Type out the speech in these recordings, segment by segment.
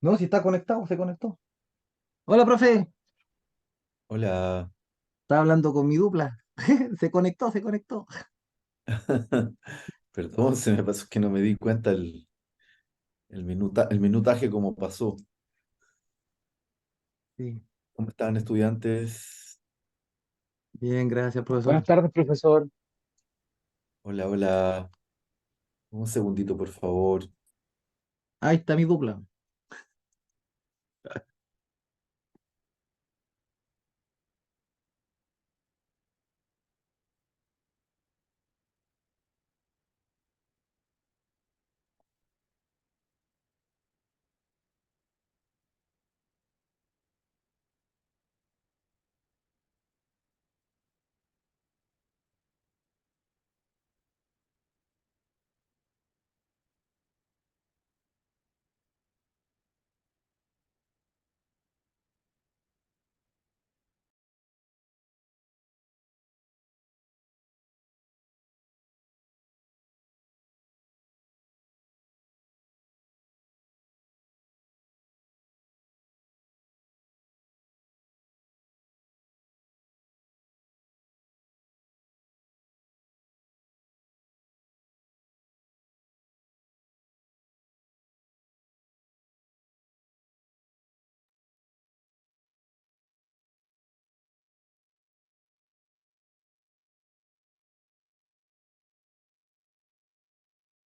No, si está conectado, se conectó. Hola, profe. Hola, Estaba hablando con mi dupla. Se conectó, se conectó. perdón, se me pasó que no me di cuenta el minutaje como pasó. Sí. ¿Cómo estaban estudiantes? Bien, gracias, profesor. Buenas tardes, profesor. Hola, hola. Un segundito, por favor. Ahí está mi dupla.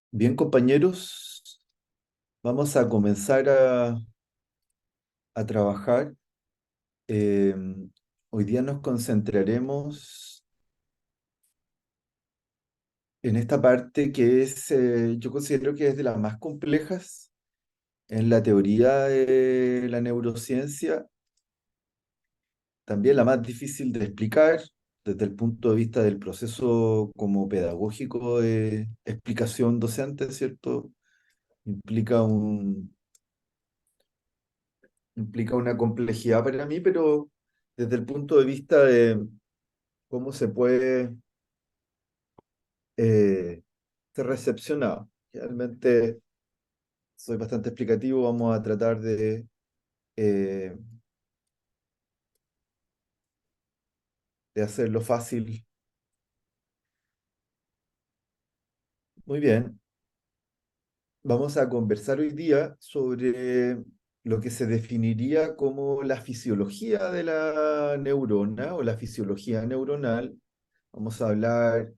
Bien, compañeros, vamos a comenzar a trabajar. Eh, Hoy día nos concentraremos en esta parte que es, yo considero que es de las más complejas en la teoría de la neurociencia. También la más difícil de explicar desde el punto de vista del proceso como pedagógico de explicación docente, ¿cierto? Implica implica una complejidad para mí, pero desde el punto de vista de cómo se puede ser recepcionado. Realmente soy bastante explicativo, vamos a tratar eh, de hacerlo fácil. Muy bien. Vamos a conversar hoy día sobre lo que se definiría como la fisiología de la neurona o la fisiología neuronal. Vamos a hablar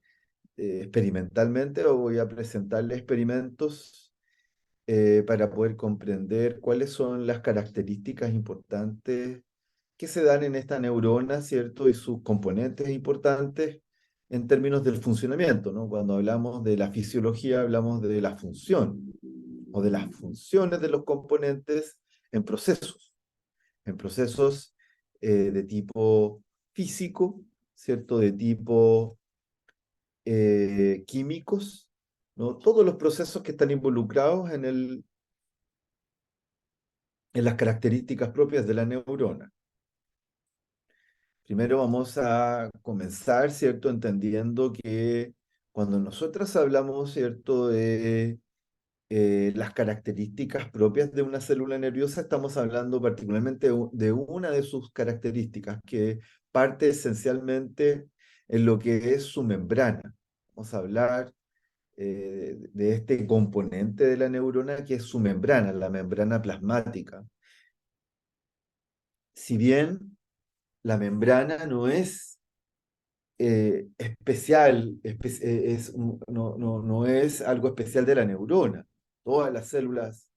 experimentalmente o voy a presentarle experimentos para poder comprender cuáles son las características importantes que se dan en esta neurona, ¿cierto? Y sus componentes importantes en términos del funcionamiento, ¿no? Cuando hablamos de la fisiología, hablamos de la función o de las funciones de los componentes en en procesos de tipo físico, ¿cierto? De tipo químicos, ¿no? Todos los procesos que están involucrados en las características propias de la neurona. Primero vamos a comenzar, ¿cierto? Entendiendo que cuando nosotros hablamos, ¿cierto? De las características propias de una célula nerviosa, estamos hablando particularmente de una de sus características, que parte esencialmente en lo que es su membrana. Vamos a hablar de este componente de la neurona que es su membrana, la membrana plasmática. Si bien la membrana no es especial, no es algo especial de la neurona. Todas las células,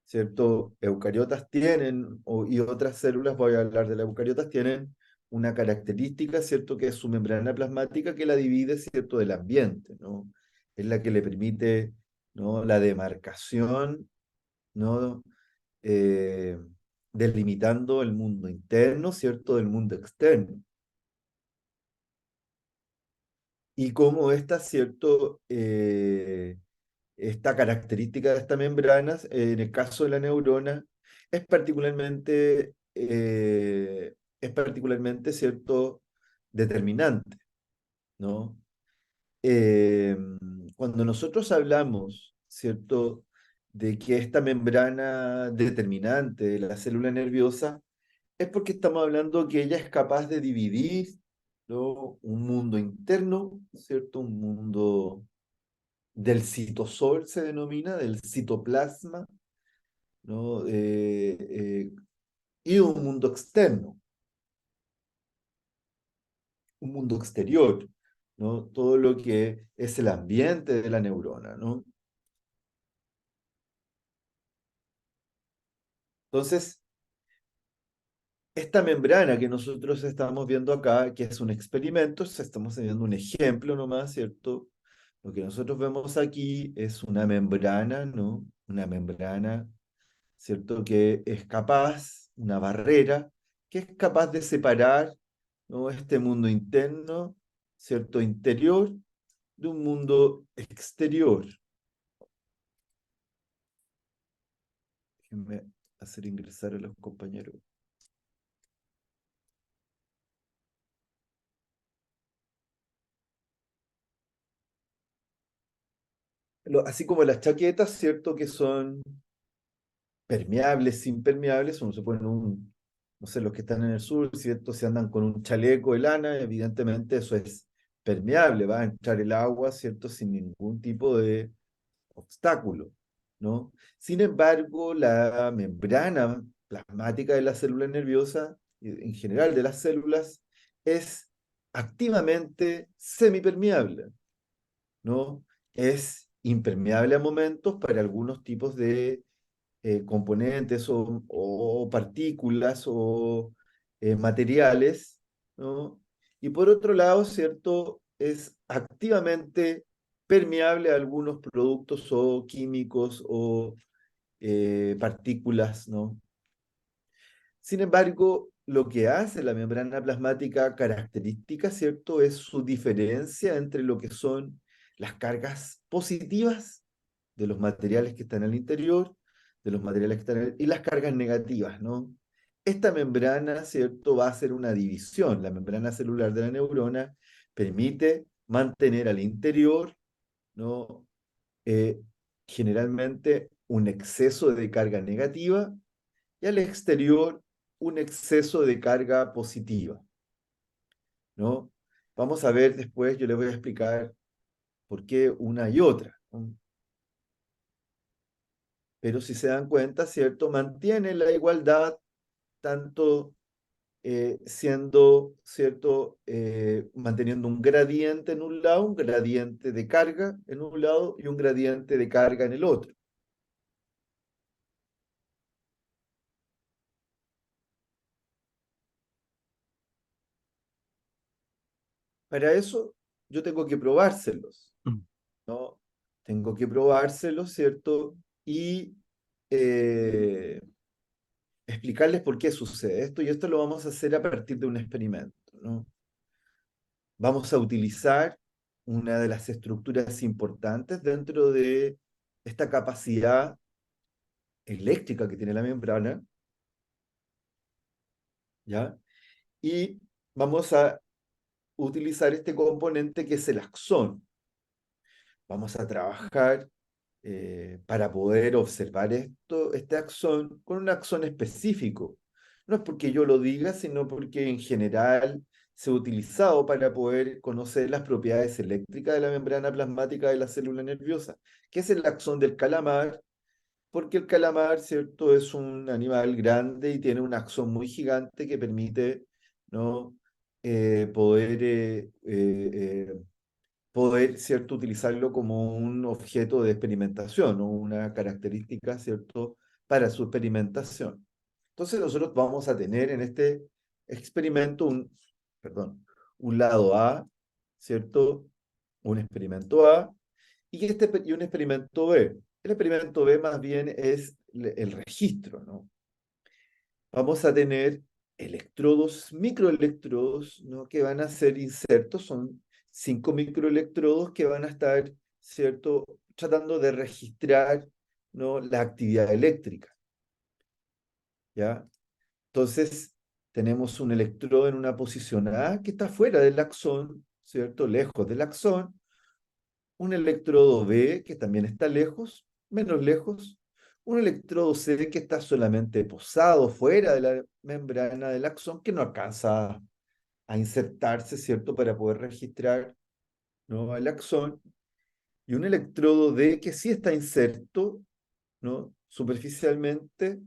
¿cierto? Eucariotas tienen, y otras células, voy a hablar de las eucariotas, tienen una característica, ¿cierto? Que es su membrana plasmática que la divide, ¿cierto? Del ambiente, ¿no? Es la que le permite, ¿no? La demarcación, ¿no? Eh, Delimitando el mundo interno, ¿cierto? Del mundo externo. Y cómo esta, ¿cierto? Esta característica de esta membrana, en el caso de la neurona, es particularmente, ¿cierto? Determinante, ¿no? Eh, Cuando nosotros hablamos, ¿cierto? de que esta membrana determinante de la célula nerviosa es porque estamos hablando que ella es capaz de dividir, ¿no?, un mundo interno, ¿cierto? Un mundo del citosol se denomina, del citoplasma, ¿no? Y un mundo externo, un mundo exterior, ¿no? Todo lo que es el ambiente de la neurona, ¿no? Entonces, esta membrana que nosotros estamos viendo acá, que es un experimento, estamos viendo un ejemplo nomás, ¿cierto? Lo que nosotros vemos aquí es una membrana, ¿no? Una membrana, ¿cierto? Que es capaz, una barrera, que es capaz de separar, ¿no?, este mundo interno, ¿cierto? Interior, de un mundo exterior. Déjenme hacer ingresar a los compañeros. Así como las chaquetas, ¿cierto? Que son permeables, impermeables, uno se pone no sé, los que están en el sur, ¿cierto? Si andan con un chaleco de lana, evidentemente eso es permeable, va a entrar el agua, ¿cierto? Sin ningún tipo de obstáculo, ¿no? Sin embargo, la membrana plasmática de la célula nerviosa, en general de las células, es activamente semipermeable, ¿no? Es impermeable a momentos para algunos tipos de componentes o partículas o materiales, ¿no? Y por otro lado, ¿cierto? Es activamente permeable a algunos productos o químicos o partículas, ¿no? Sin embargo, lo que hace la membrana plasmática característica, ¿cierto? Es su diferencia entre lo que son las cargas positivas de los materiales que están al interior, de los materiales que están y las cargas negativas, ¿no? Esta membrana, ¿cierto?, va a ser una división. La membrana celular de la neurona permite mantener al interior, ¿no?, eh, generalmente un exceso de carga negativa y al exterior un exceso de carga positiva, ¿no? Vamos a ver después, yo les voy a explicar por qué una y otra, ¿no? Pero si se dan cuenta, ¿cierto? Mantiene la igualdad tanto siendo, ¿cierto? Manteniendo un gradiente en un lado, un gradiente de carga en un lado y un gradiente de carga en el otro. Para eso yo tengo que probárselos, Mm. ¿no? Tengo que probárselos, ¿cierto? Y eh, explicarles por qué sucede esto, y esto lo vamos a hacer a partir de un experimento, ¿no? Vamos a utilizar una de las estructuras importantes dentro de esta capacidad eléctrica que tiene la membrana, ¿ya? Y vamos a utilizar este componente que es el axón. Vamos a trabajar para poder observar este axón con un axón específico. No es porque yo lo diga, sino porque en general se ha utilizado para poder conocer las propiedades eléctricas de la membrana plasmática de la célula nerviosa, que es el axón del calamar, porque el calamar, ¿cierto?, es un animal grande y tiene un axón muy gigante que permite, ¿no?, poder, ¿cierto?, utilizarlo como un objeto de experimentación o una característica, ¿cierto?, para su experimentación. Entonces nosotros vamos a tener en este experimento perdón, un lado A, ¿cierto?, un experimento A y un experimento B. El experimento B más bien es el registro, ¿no? Vamos a tener electrodos, microelectrodos, ¿no?, que van a ser insertos, son 5 microelectrodos que van a estar, ¿cierto?, tratando de registrar, ¿no?, la actividad eléctrica, ¿ya? Entonces, tenemos un electrodo en una posición A que está fuera del axón, ¿cierto?, lejos del axón, un electrodo B que también está lejos, menos lejos, un electrodo C que está solamente posado fuera de la membrana del axón, que no alcanza a insertarse, ¿cierto?, para poder registrar, ¿no?, el axón, y un electrodo D que sí está inserto, ¿no?, superficialmente,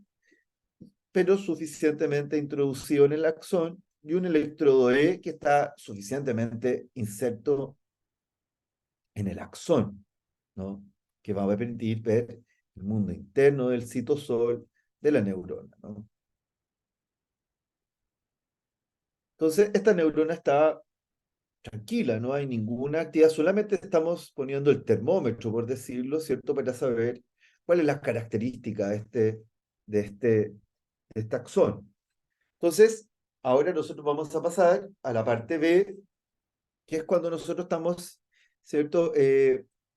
pero suficientemente introducido en el axón, y un electrodo E que está suficientemente inserto en el axón, ¿no?, que va a permitir ver el mundo interno del citosol de la neurona, ¿no? Entonces, esta neurona está tranquila, no hay ninguna actividad, solamente estamos poniendo el termómetro, por decirlo, ¿cierto?, para saber cuáles son las características de este, de este axón. Entonces, ahora nosotros vamos a pasar a la parte B, que es cuando nosotros estamos, ¿cierto?,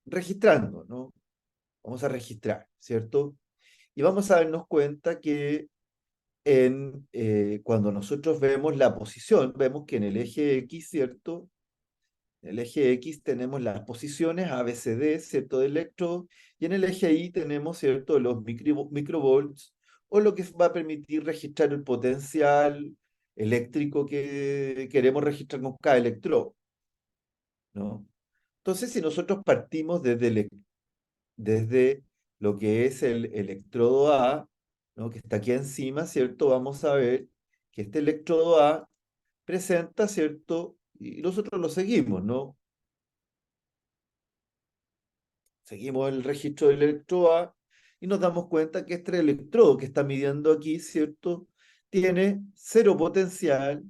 registrando, ¿no? Vamos a registrar, ¿cierto? Y vamos a darnos cuenta que cuando nosotros vemos la posición, vemos que en el eje X, ¿cierto? En el eje X tenemos las posiciones A, B, C, D, ¿cierto?, de electrodo, y en el eje Y tenemos, ¿cierto?, los microvolts, o lo que va a permitir registrar el potencial eléctrico que queremos registrar con cada electrodo, ¿no? Entonces, si nosotros partimos desde lo que es el electrodo A, ¿no?, que está aquí encima, ¿cierto?, vamos a ver que este electrodo A presenta, ¿cierto?, y nosotros lo seguimos, ¿no? Seguimos el registro del electrodo A y nos damos cuenta que este electrodo que está midiendo aquí, ¿cierto?, tiene cero potencial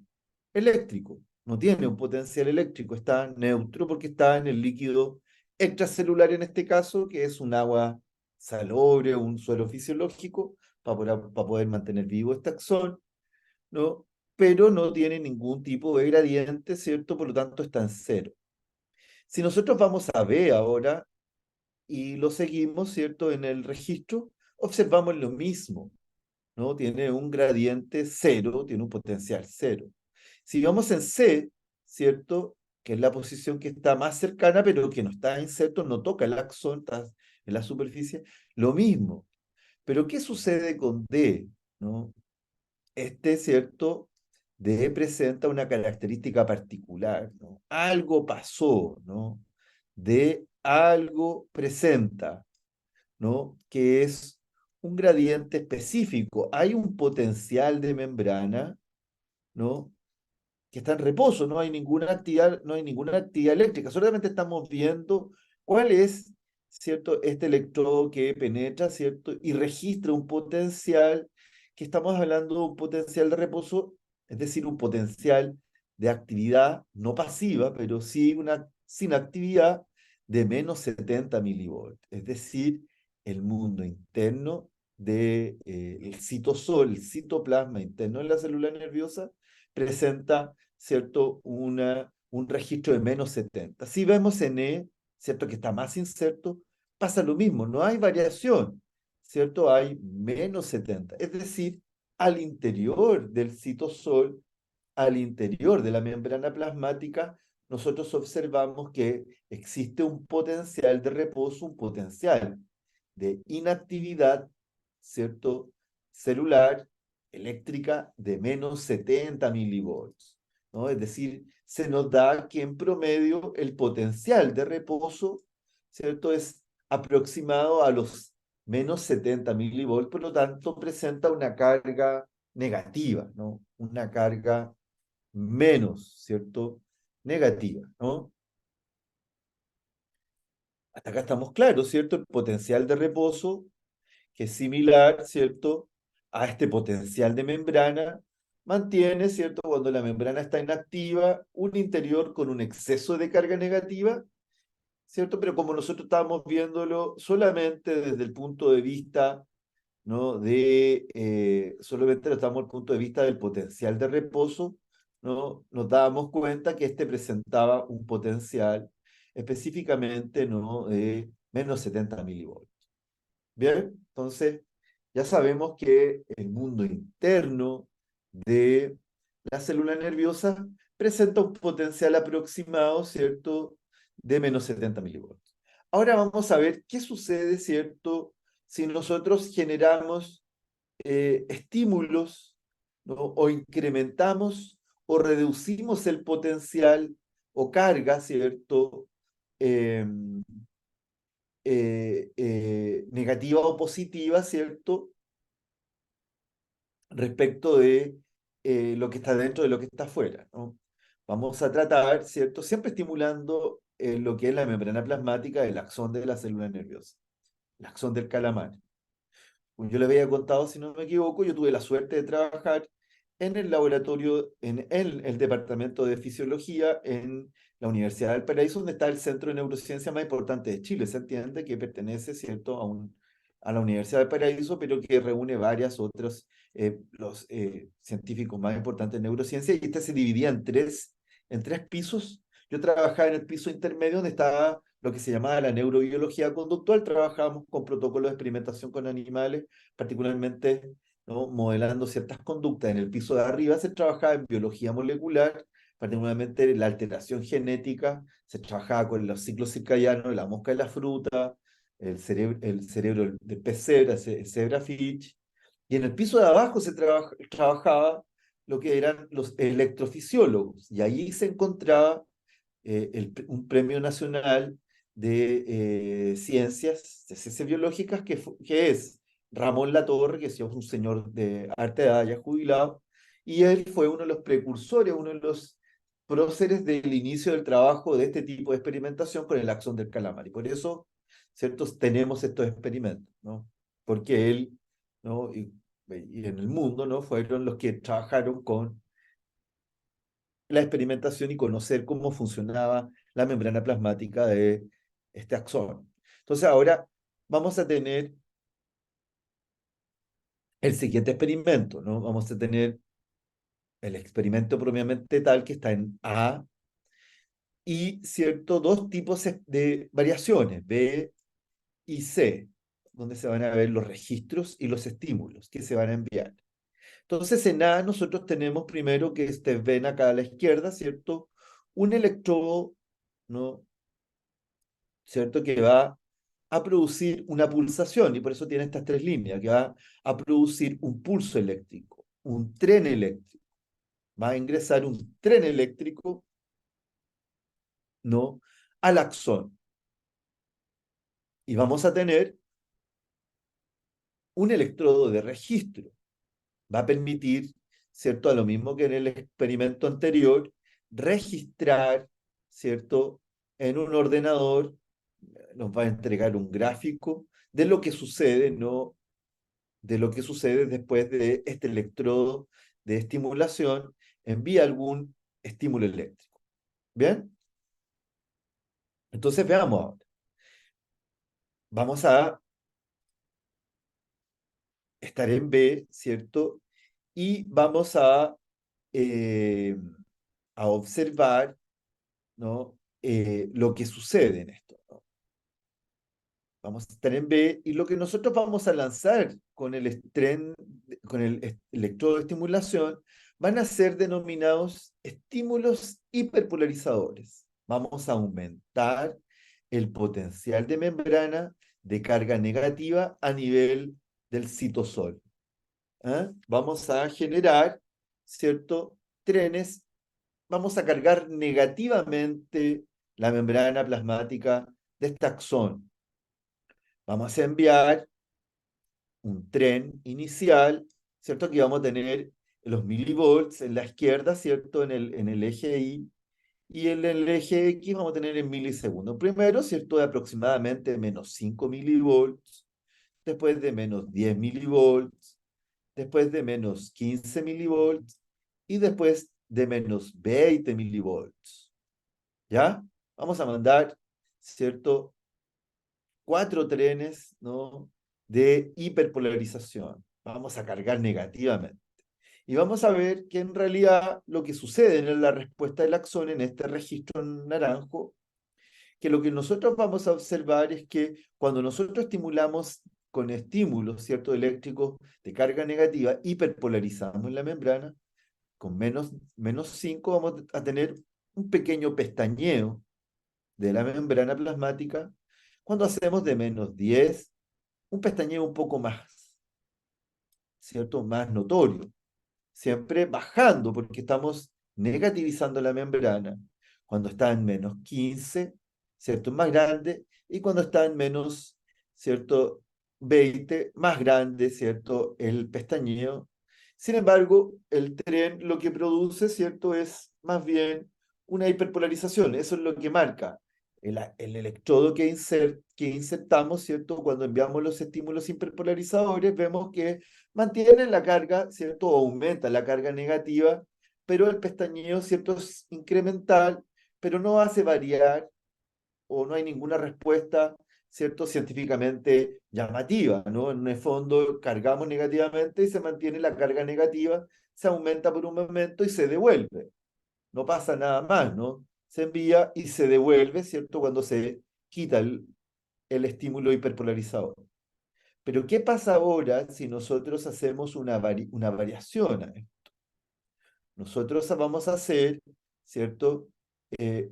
eléctrico. No tiene un potencial eléctrico, está neutro porque está en el líquido extracelular en este caso, que es un agua salobre, un suelo fisiológico, para poder mantener vivo este axón, ¿no? Pero no tiene ningún tipo de gradiente, ¿cierto? Por lo tanto está en cero. Si nosotros vamos a B ahora, y lo seguimos, ¿cierto?, en el registro, observamos lo mismo, ¿no? Tiene un gradiente cero, tiene un potencial cero. Si vamos en C, ¿cierto?, que es la posición que está más cercana, pero que no está inserto, no toca el axón, está en la superficie, lo mismo. Pero ¿qué sucede con D, ¿no? ¿Cierto?, D presenta una característica particular, ¿no? Algo pasó, ¿no? D algo presenta, ¿no?, que es un gradiente específico. Hay un potencial de membrana, ¿no?, que está en reposo, no hay ninguna actividad eléctrica, solamente estamos viendo cuál es, ¿cierto?, este electrodo que penetra, ¿cierto?, y registra un potencial, que estamos hablando de un potencial de reposo, es decir, un potencial de actividad no pasiva, pero sí una sin actividad de menos 70 milivolts, es decir, el mundo interno del citosol, el citoplasma interno de la célula nerviosa, presenta, ¿cierto?, un registro de menos 70. Si vemos en E, ¿cierto?, que está más inserto, pasa lo mismo, no hay variación, ¿cierto? Hay menos 70. Es decir, al interior del citosol, al interior de la membrana plasmática, nosotros observamos que existe un potencial de reposo, un potencial de inactividad, ¿cierto?, celular, eléctrica, de menos 70 milivolts, ¿no? Es decir, se nos da que en promedio el potencial de reposo, ¿cierto?, es aproximado a los menos 70 milivolts, por lo tanto presenta una carga negativa, ¿no? Una carga menos, ¿cierto?, negativa, ¿no? Hasta acá estamos claros, ¿cierto? El potencial de reposo, que es similar, ¿cierto?, a este potencial de membrana, mantiene, ¿cierto?, cuando la membrana está inactiva, un interior con un exceso de carga negativa, ¿cierto? Pero como nosotros estábamos viéndolo solamente desde el punto de vista, ¿no?, solamente lo estamos desde el punto de vista del potencial de reposo, ¿no?, nos dábamos cuenta que este presentaba un potencial específicamente, ¿no?, de menos 70 milivolts. Bien, entonces ya sabemos que el mundo interno de la célula nerviosa presenta un potencial aproximado, ¿cierto?, de menos 70 milivolts. Ahora vamos a ver qué sucede, ¿cierto?, si nosotros generamos estímulos, ¿no? O incrementamos o reducimos el potencial o carga, ¿cierto? Eh, Negativa o positiva, ¿cierto? Respecto de lo que está dentro de lo que está afuera, ¿no? Vamos a tratar, ¿cierto? Siempre estimulando lo que es la membrana plasmática del axón de la célula nerviosa, el axón del calamar. Como yo le había contado, si no me equivoco, yo tuve la suerte de trabajar en el laboratorio, en el departamento de fisiología en la Universidad del Paraíso, donde está el centro de neurociencia más importante de Chile. Se entiende que pertenece, ¿cierto?, a la Universidad del Paraíso, pero que reúne varias otros los científicos más importantes en neurociencia, y este se dividía en tres pisos. Yo trabajaba en el piso intermedio, donde estaba lo que se llamaba la neurobiología conductual. Trabajábamos con protocolos de experimentación con animales, particularmente, ¿no?, modelando ciertas conductas. En el piso de arriba se trabajaba en biología molecular, particularmente la alteración genética. Se trabajaba con los ciclos circadianos de la mosca de la fruta, el cerebro del pez cebra, el zebrafish. Y en el piso de abajo se trabajaba lo que eran los electrofisiólogos. Y allí se encontraba un premio nacional de ciencias biológicas, que es Ramón Latorre, que es un señor de arte edad ya jubilado, y él fue uno de los precursores, uno de los próceres del inicio del trabajo de este tipo de experimentación con el axón del calamar. Y por eso, ¿cierto?, tenemos estos experimentos, ¿no? Porque él, ¿no?, y en el mundo, ¿no?, fueron los que trabajaron con la experimentación y conocer cómo funcionaba la membrana plasmática de este axón. Entonces ahora vamos a tener el siguiente experimento, ¿no? Vamos a tener el experimento propiamente tal, que está en A, y, ¿cierto?, dos tipos de variaciones, B y C, donde se van a ver los registros y los estímulos que se van a enviar. Entonces, en A nosotros tenemos primero, que ustedes ven acá a la izquierda, ¿cierto?, un electrodo, ¿no?, ¿cierto?, que va a producir una pulsación, y por eso tiene estas tres líneas, que va a producir un pulso eléctrico, un tren eléctrico. Va a ingresar un tren eléctrico, ¿no?, al axón. Y vamos a tener un electrodo de registro. Va a permitir, ¿cierto?, a lo mismo que en el experimento anterior, registrar, ¿cierto?, en un ordenador. Nos va a entregar un gráfico de lo que sucede, ¿no?, de lo que sucede después de este electrodo de estimulación envía algún estímulo eléctrico. ¿Bien? Entonces veamos ahora. Vamos a estar en B, ¿cierto? Y vamos eh, a observar, ¿no?, lo que sucede en esto, ¿no? Vamos a estar en B, y lo que nosotros vamos a lanzar con con el electrodo de estimulación, van a ser denominados estímulos hiperpolarizadores. Vamos a aumentar el potencial de membrana de carga negativa a nivel del citosol. ¿Ah? Vamos a generar, ¿cierto?, trenes. Vamos a cargar negativamente la membrana plasmática de este axón. Vamos a enviar un tren inicial, ¿cierto?, que vamos a tener los milivolts en la izquierda, ¿cierto?, en el eje y en el eje X vamos a tener en milisegundos. Primero, ¿cierto?, de aproximadamente menos 5 milivolts, después de menos 10 milivolts, después de menos 15 milivolts, y después de menos 20 milivolts. ¿Ya? Vamos a mandar, ¿cierto?, 4 trenes, ¿no?, de hiperpolarización. Vamos a cargar negativamente. Y vamos a ver que en realidad lo que sucede en la respuesta del axón en este registro en naranjo, que lo que nosotros vamos a observar es que cuando nosotros estimulamos con estímulos, ¿cierto?, eléctricos de carga negativa, hiperpolarizamos la membrana. Con menos 5 vamos a tener un pequeño pestañeo de la membrana plasmática. Cuando hacemos de menos 10 un pestañeo un poco más, ¿cierto? Más notorio, siempre bajando porque estamos negativizando la membrana. Cuando está en -15, ¿cierto? Más grande, y cuando está en ¿cierto? 20, más grande, ¿cierto? El pestañeo. Sin embargo, el tren lo que produce, ¿cierto? Es más bien una hiperpolarización. Eso es lo que marca el electrodo que insertamos, ¿cierto? Cuando enviamos los estímulos hiperpolarizadores, vemos que mantienen la carga, ¿cierto? O aumenta la carga negativa, pero el pestañeo, ¿cierto? Es incremental, pero no hace variar o no hay ninguna respuesta, ¿cierto? Científicamente llamativa, ¿no? En el fondo cargamos negativamente y se mantiene la carga negativa, se aumenta por un momento y se devuelve. No pasa nada más, ¿no? Se envía y se devuelve, ¿cierto? Cuando se quita el estímulo hiperpolarizador. Pero ¿qué pasa ahora si nosotros hacemos una variación a esto? Nosotros vamos a hacer, ¿cierto? Eh,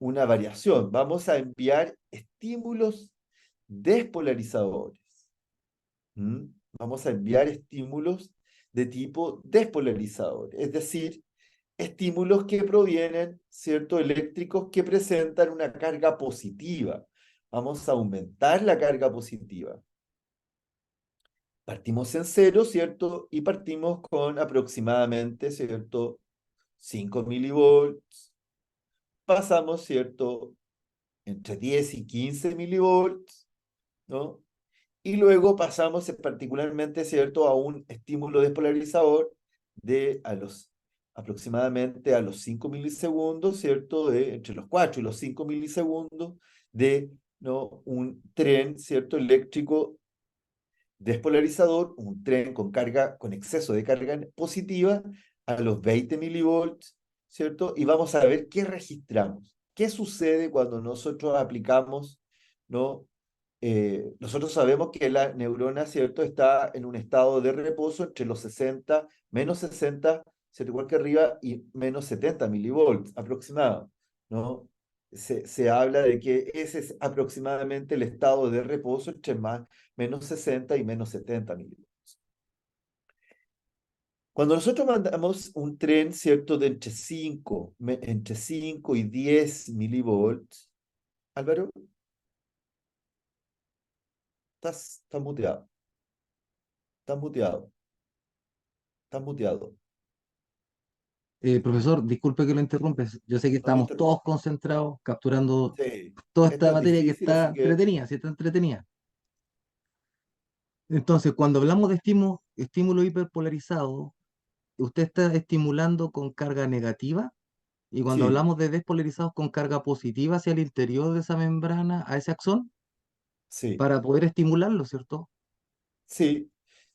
una variación. Vamos a enviar estímulos despolarizadores. ¿Mm? Vamos a enviar estímulos de tipo despolarizador, es decir, estímulos que provienen, ¿cierto? Eléctricos que presentan una carga positiva. Vamos a aumentar la carga positiva. Partimos en cero, ¿cierto? Y partimos con aproximadamente, ¿cierto? 5 milivolts. Pasamos, ¿cierto? Entre 10 y 15 milivolts, ¿no? Y luego pasamos particularmente, ¿cierto? A un estímulo despolarizador aproximadamente a los 5 milisegundos, ¿cierto? Entre los 4 y los 5 milisegundos de, ¿no? Un tren, ¿cierto? Eléctrico despolarizador, un tren con exceso de carga positiva a los 20 milivolts, ¿cierto? Y vamos a ver qué registramos. ¿Qué sucede cuando nosotros aplicamos, ¿no? Nosotros sabemos que la neurona, ¿cierto? Está en un estado de reposo entre los 60, -60, ¿cierto? Igual que arriba, y -70 milivolts aproximado, ¿no? Se habla de que ese es aproximadamente el estado de reposo entre -60 y -70 milivolts. Cuando nosotros mandamos un tren, ¿cierto? De entre 5 y 10 milivolts, Álvaro, estás muteado, estás muteado, estás muteado. Profesor, disculpe que lo interrumpe. Yo sé que No te estamos todos interrumpo. concentrados capturando Sí, toda esta esto es materia que difícil, está así que entretenida, sí está entretenida. Entonces, cuando hablamos de estímulo hiperpolarizado, usted está estimulando con carga negativa y cuando sí, hablamos de despolarizados con carga positiva hacia el interior de esa membrana, a ese axón, sí, para poder estimularlo, ¿cierto? sí.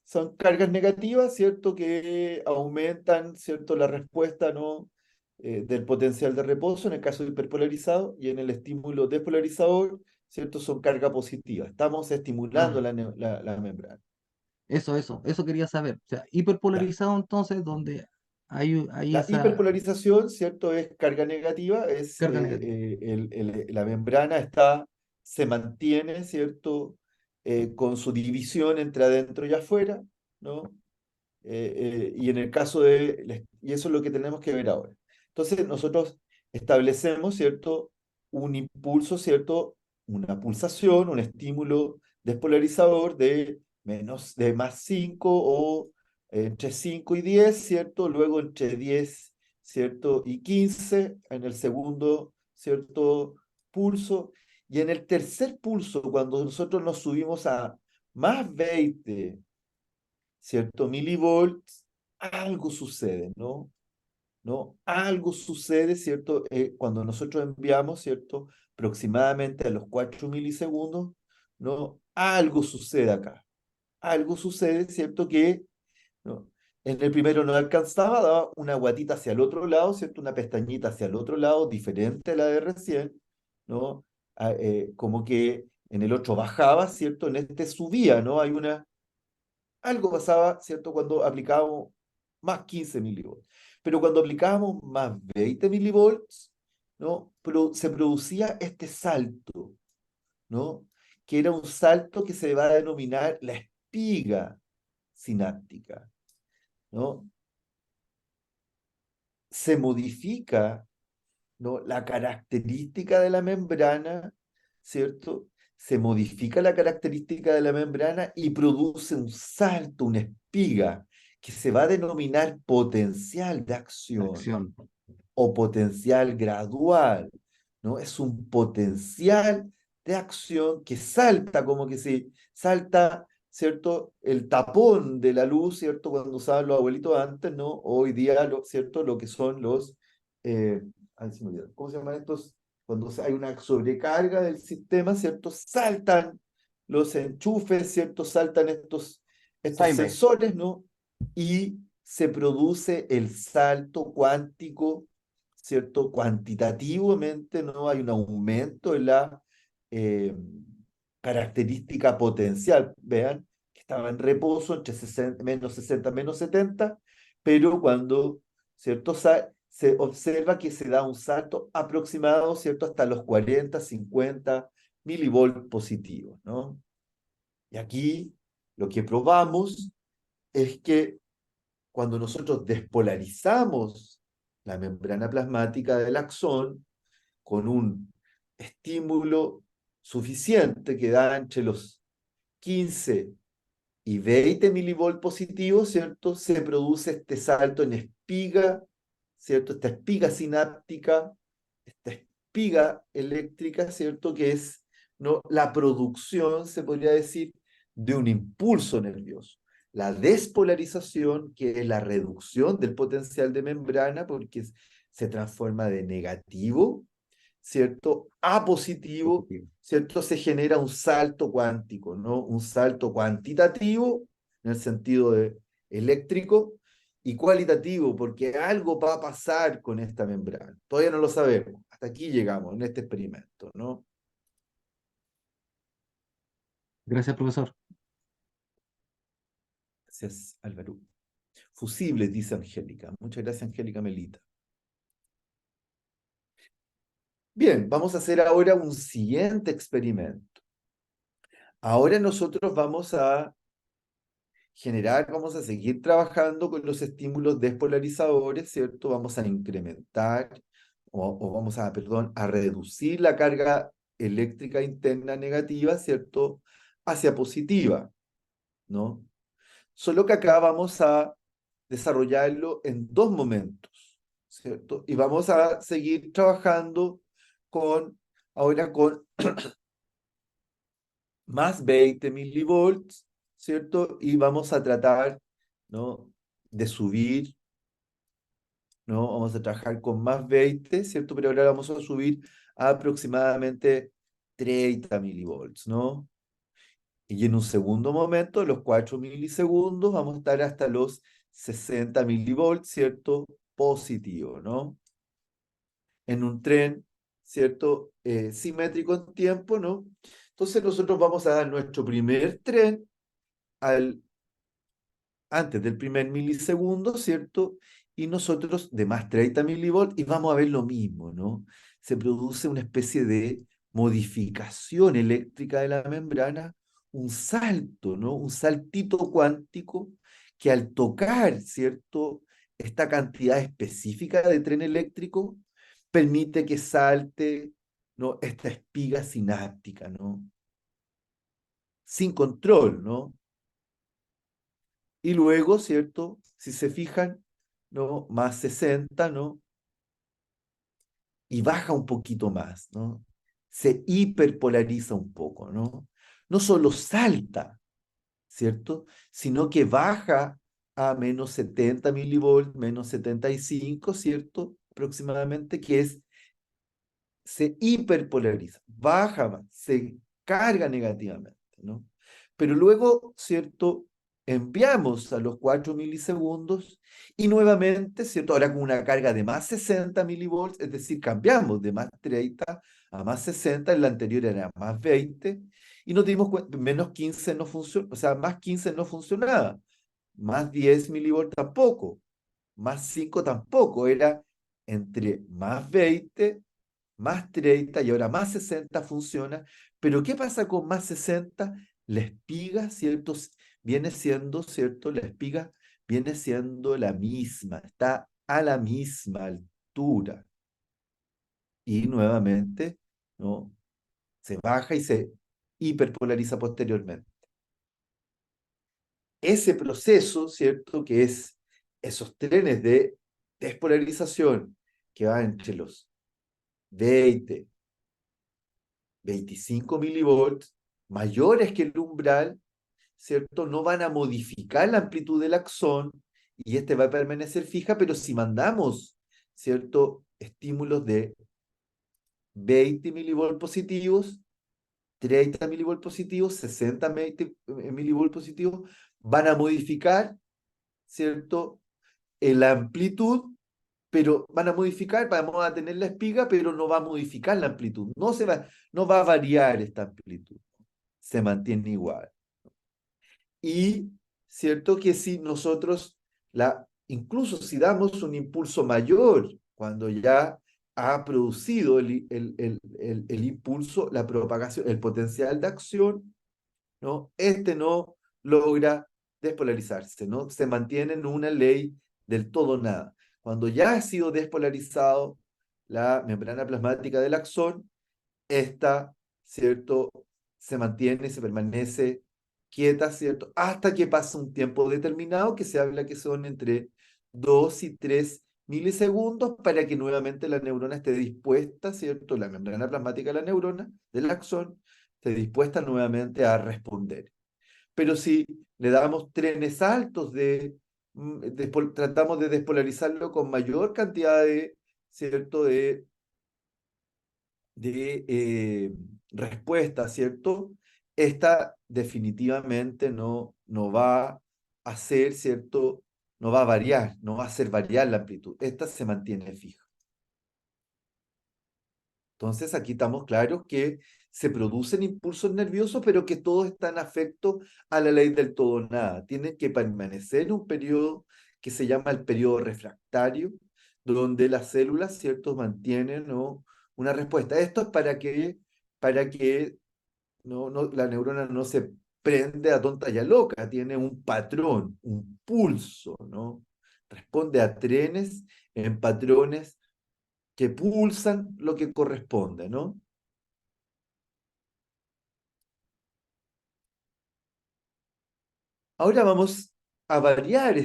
Son cargas negativas, ¿cierto? Que aumentan, ¿cierto? La respuesta, ¿no? Del potencial de reposo en el caso de hiperpolarizado y en el estímulo despolarizador, ¿cierto? Son carga positiva. Estamos estimulando Ah, la membrana. eso quería saber. O sea, Ya. hiperpolarizado entonces donde hay La esa hiperpolarización, ¿cierto? Es carga negativa, carga negativa. la membrana se mantiene, ¿cierto? Con su división entre adentro y afuera, ¿no? Y en el caso y eso es lo que tenemos que ver ahora. Entonces, nosotros establecemos, ¿cierto? Un impulso, ¿cierto? Una pulsación, un estímulo despolarizador de +5 o entre 5 y 10, ¿cierto? Luego entre 10, ¿cierto? Y 15 en el segundo, ¿cierto? Pulso. Y en el tercer pulso, cuando nosotros nos subimos a +20, ¿cierto? Milivolts, algo sucede, ¿no? ¿No? Algo sucede, ¿cierto? Cuando nosotros enviamos, ¿cierto? Aproximadamente a los 4 milisegundos, ¿no? Algo sucede acá. Algo sucede, ¿cierto? Que, ¿no? En el primero no alcanzaba, daba una guatita hacia el otro lado, ¿cierto? Una pestañita hacia el otro lado, diferente a la de recién, ¿no? Como que en el otro bajaba, ¿cierto? En este subía, ¿no? Algo pasaba, ¿cierto? Cuando aplicábamos más 15 milivolts. Pero cuando aplicábamos más 20 milivolts, ¿no? Se producía este salto, ¿no? que era un salto que se va a denominar la espiga sináptica, ¿no? Se modifica, ¿no?, la característica de la membrana, ¿cierto? Se modifica la característica de la membrana y produce un salto, una espiga, que se va a denominar potencial de acción Acción. o potencial gradual, ¿no? Es un potencial de acción que salta, como que si salta, ¿cierto? El tapón de la luz, ¿cierto? Cuando usaban los abuelitos antes, ¿no? Hoy día, ¿cierto? Lo que son los, ay, se me olvidó. ¿Cómo se llaman estos? Cuando hay una sobrecarga del sistema, ¿cierto? Saltan los enchufes, ¿cierto? Saltan estos Seinfeld. sensores, ¿no? Y se produce el salto cuántico, ¿cierto? Cuantitativamente, ¿no? Hay un aumento en la eh, característica potencial. Vean que estaba en reposo entre 60, -60, -70, pero cuando, ¿cierto? Se observa que se da un salto aproximado, ¿cierto? Hasta los 40, 50 milivolts positivos, ¿no? Y aquí lo que probamos es que cuando nosotros despolarizamos la membrana plasmática del axón con un estímulo suficiente que da entre los 15 y 20 milivolts positivos, ¿cierto? Se produce este salto en espiga, ¿cierto? Esta espiga sináptica, esta espiga eléctrica, ¿cierto? Que es, ¿no?, la producción, se podría decir, de un impulso nervioso. La despolarización, que es la reducción del potencial de membrana, porque se transforma de negativo, ¿cierto?, a positivo, Positivo. ¿cierto? Se genera un salto cuántico, ¿no? Un salto cuantitativo, en el sentido de eléctrico, y cualitativo, porque algo va a pasar con esta membrana. Todavía no lo sabemos. Hasta aquí llegamos en este experimento, ¿no? Gracias, profesor. Gracias, Álvaro. Fusibles, dice Angélica. Muchas gracias, Angélica Melita. Bien, vamos a hacer ahora un siguiente experimento. Ahora nosotros vamos a vamos a seguir trabajando con los estímulos despolarizadores, ¿cierto? Vamos a incrementar o vamos a, perdón, a reducir la carga eléctrica interna negativa, ¿cierto?, hacia positiva, ¿no? Solo que acá vamos a desarrollarlo en dos momentos, ¿cierto? Y vamos a seguir trabajando ahora con más 20 milivolts, ¿cierto? Y vamos a tratar, ¿no?, de subir, ¿no? Vamos a trabajar con más 20, ¿cierto? Pero ahora vamos a subir a aproximadamente 30 milivolts, ¿no? Y en un segundo momento, los 4 milisegundos, vamos a estar hasta los 60 milivolts, ¿cierto? Positivo, ¿no? En un tren, ¿cierto? Simétrico en tiempo, ¿no? Entonces nosotros vamos a dar nuestro primer tren antes del primer milisegundo, ¿cierto? Y nosotros de más 30 milivolts y vamos a ver lo mismo, ¿no? Se produce una especie de modificación eléctrica de la membrana, un salto, ¿no? Un saltito cuántico que al tocar, ¿cierto?, esta cantidad específica de tren eléctrico, permite que salte, ¿no?, esta espiga sináptica, ¿no? Sin control, ¿no? Y luego, ¿cierto? Si se fijan, ¿no?, más 60, ¿no? Y baja un poquito más, ¿no? Se hiperpolariza un poco, ¿no? No solo salta, ¿cierto? Sino que baja a menos 70 milivolts, menos 75, ¿cierto? Aproximadamente, se hiperpolariza, baja más, se carga negativamente, ¿no? Pero luego, ¿cierto? Enviamos a los 4 milisegundos y nuevamente, ¿cierto? Ahora con una carga de más 60 milivolts, es decir, cambiamos de más 30 a más 60, en la anterior era más 20, y nos dimos cuenta, menos 15 no funciona, o sea, más 15 no funcionaba, más 10 milivolts tampoco, más 5 tampoco, era entre más 20 más 30 y ahora más 60 funciona, Pero ¿qué pasa con más 60? La espiga, ¿cierto? Viene siendo, ¿cierto? La espiga viene siendo la misma, está a la misma altura. Y nuevamente, ¿no? Se baja y se hiperpolariza posteriormente. Ese proceso, ¿cierto? Que es esos trenes de despolarización que van entre los 20, 25 milivolts, mayores que el umbral, ¿cierto? No van a modificar la amplitud del axón y este va a permanecer fija, pero si mandamos, ¿cierto? Estímulos de 20 milivolts positivos, 30 milivolts positivos, 60 milivolts positivos, van a modificar, ¿cierto? La amplitud, pero van a modificar, vamos a tener la espiga, pero no va a modificar la amplitud, no va a variar esta amplitud, se mantiene igual. Y cierto que si nosotros, incluso si damos un impulso mayor, cuando ya ha producido el impulso, la propagación, el potencial de acción, ¿no? Este no logra despolarizarse, ¿no? Se mantiene en una ley del todo nada. Cuando ya ha sido despolarizado la membrana plasmática del axón, esta, ¿cierto? Se mantiene, se permanece quieta, ¿cierto? Hasta que pasa un tiempo determinado que se habla que son entre 2 y 3 milisegundos para que nuevamente la neurona esté dispuesta, ¿cierto? La membrana plasmática de la neurona, del axón, esté dispuesta nuevamente a responder. Pero si le damos trenes altos tratamos de despolarizarlo con mayor cantidad de, ¿cierto? de respuesta, ¿cierto? Esta definitivamente no va a ser, ¿cierto? No va a variar, no va a hacer variar la amplitud. Esta se mantiene fija. Entonces aquí estamos claros que se producen impulsos nerviosos, pero que todos están afectos a la ley del todo nada. Tienen que permanecer en un periodo que se llama el periodo refractario, donde las células, ¿cierto?, mantienen, ¿no?, una respuesta. Esto es para que la neurona no se prende a tonta y a loca, tiene un patrón, un pulso, ¿no? Responde a trenes en patrones que pulsan lo que corresponde, ¿no? Ahora vamos a variar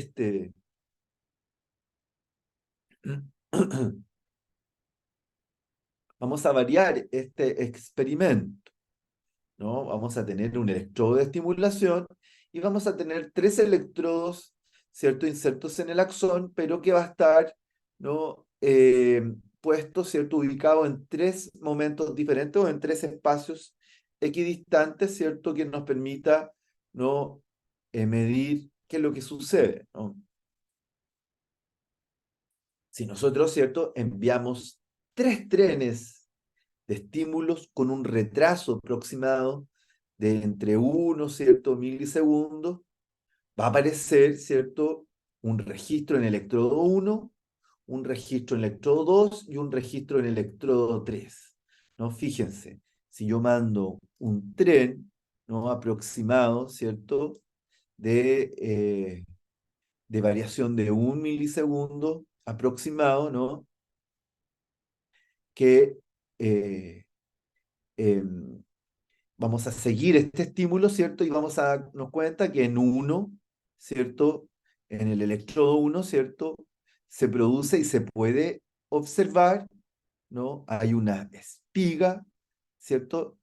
vamos a variar este experimento, ¿no? Vamos a tener un electrodo de estimulación y vamos a tener 3 electrodos, ¿cierto? Insertos en el axón, pero que va a estar, ¿no? Puesto, ¿cierto? Ubicado en 3 momentos diferentes o en 3 espacios equidistantes, ¿cierto? Que nos permita, ¿no? Medir qué es lo que sucede, ¿no? Si nosotros, ¿cierto? Enviamos 3 trenes de estímulos con un retraso aproximado de entre 1, ¿cierto?, milisegundos, va a aparecer, ¿cierto?, un registro en electrodo 1, un registro en electrodo 2 y un registro en electrodo 3. ¿No? Fíjense, si yo mando un tren, ¿no?, aproximado, ¿cierto?, de variación de 1 milisegundo aproximado, ¿no?, que em, vamos a seguir este estímulo, ¿cierto? Y vamos a darnos cuenta que en uno, ¿cierto? En el electrodo 1, ¿cierto? Se produce y se puede observar, ¿no? Hay una espiga, ¿cierto?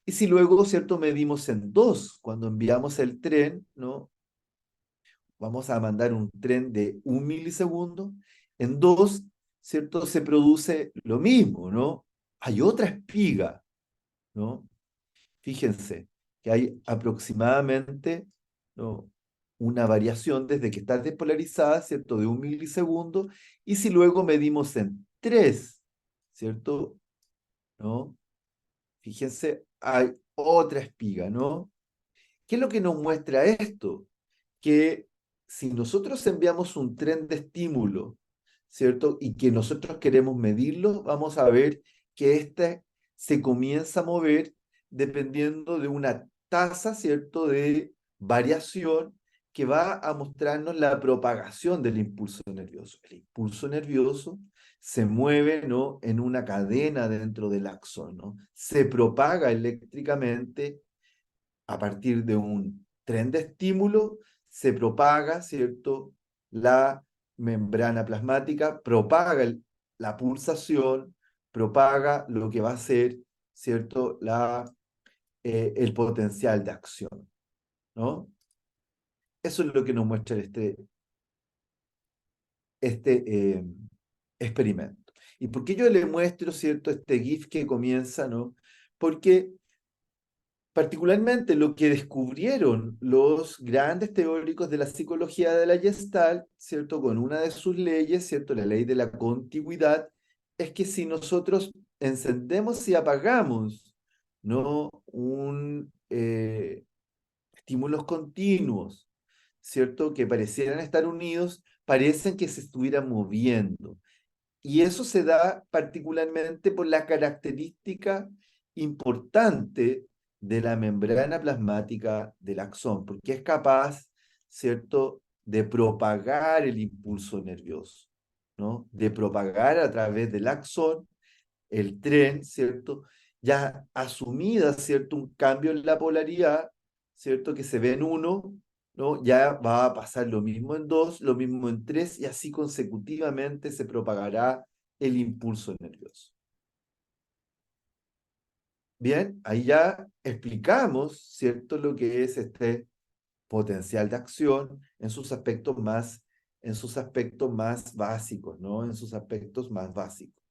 Y si luego, ¿cierto? Medimos en 2, cuando enviamos el tren, ¿no? Vamos a mandar un tren de 1 milisegundo, en 2, ¿cierto? Se produce lo mismo, ¿no? Hay otra espiga, ¿no? Fíjense que hay aproximadamente, ¿no?, una variación desde que está despolarizada, ¿cierto?, de 1 milisegundo, y si luego medimos en 3, ¿cierto?, ¿no? Fíjense, hay otra espiga, ¿no? ¿Qué es lo que nos muestra esto? Que si nosotros enviamos un tren de estímulo, ¿cierto?, y que nosotros queremos medirlo, vamos a ver que éste se comienza a mover dependiendo de una tasa, ¿cierto?, de variación que va a mostrarnos la propagación del impulso nervioso. El impulso nervioso se mueve, ¿no?, en una cadena dentro del axón, ¿no? Se propaga eléctricamente a partir de un tren de estímulo, se propaga, ¿cierto?, la membrana plasmática, propaga la pulsación, propaga lo que va a ser, ¿cierto?, el potencial de acción, ¿no? Eso es lo que nos muestra este experimento. ¿Y por qué yo le muestro, cierto, este GIF que comienza, ¿no? Porque particularmente lo que descubrieron los grandes teóricos de la psicología de la Gestalt, ¿cierto? Con una de sus leyes, ¿cierto? La ley de la contigüidad, es que si nosotros encendemos y apagamos, ¿no?, estímulos continuos, ¿cierto?, que parecieran estar unidos, parecen que se estuvieran moviendo. Y eso se da particularmente por la característica importante de la membrana plasmática del axón, porque es capaz, ¿cierto?, de propagar el impulso nervioso, ¿no? De propagar a través del axón el tren, ¿cierto? Ya asumida, ¿cierto?, un cambio en la polaridad, ¿cierto?, que se ve en uno, ¿no? Ya va a pasar lo mismo en dos, lo mismo en tres, y así consecutivamente se propagará el impulso nervioso. Bien, ahí ya explicamos, ¿cierto?, lo que es este potencial de acción en sus aspectos más básicos, ¿no? En sus aspectos más básicos.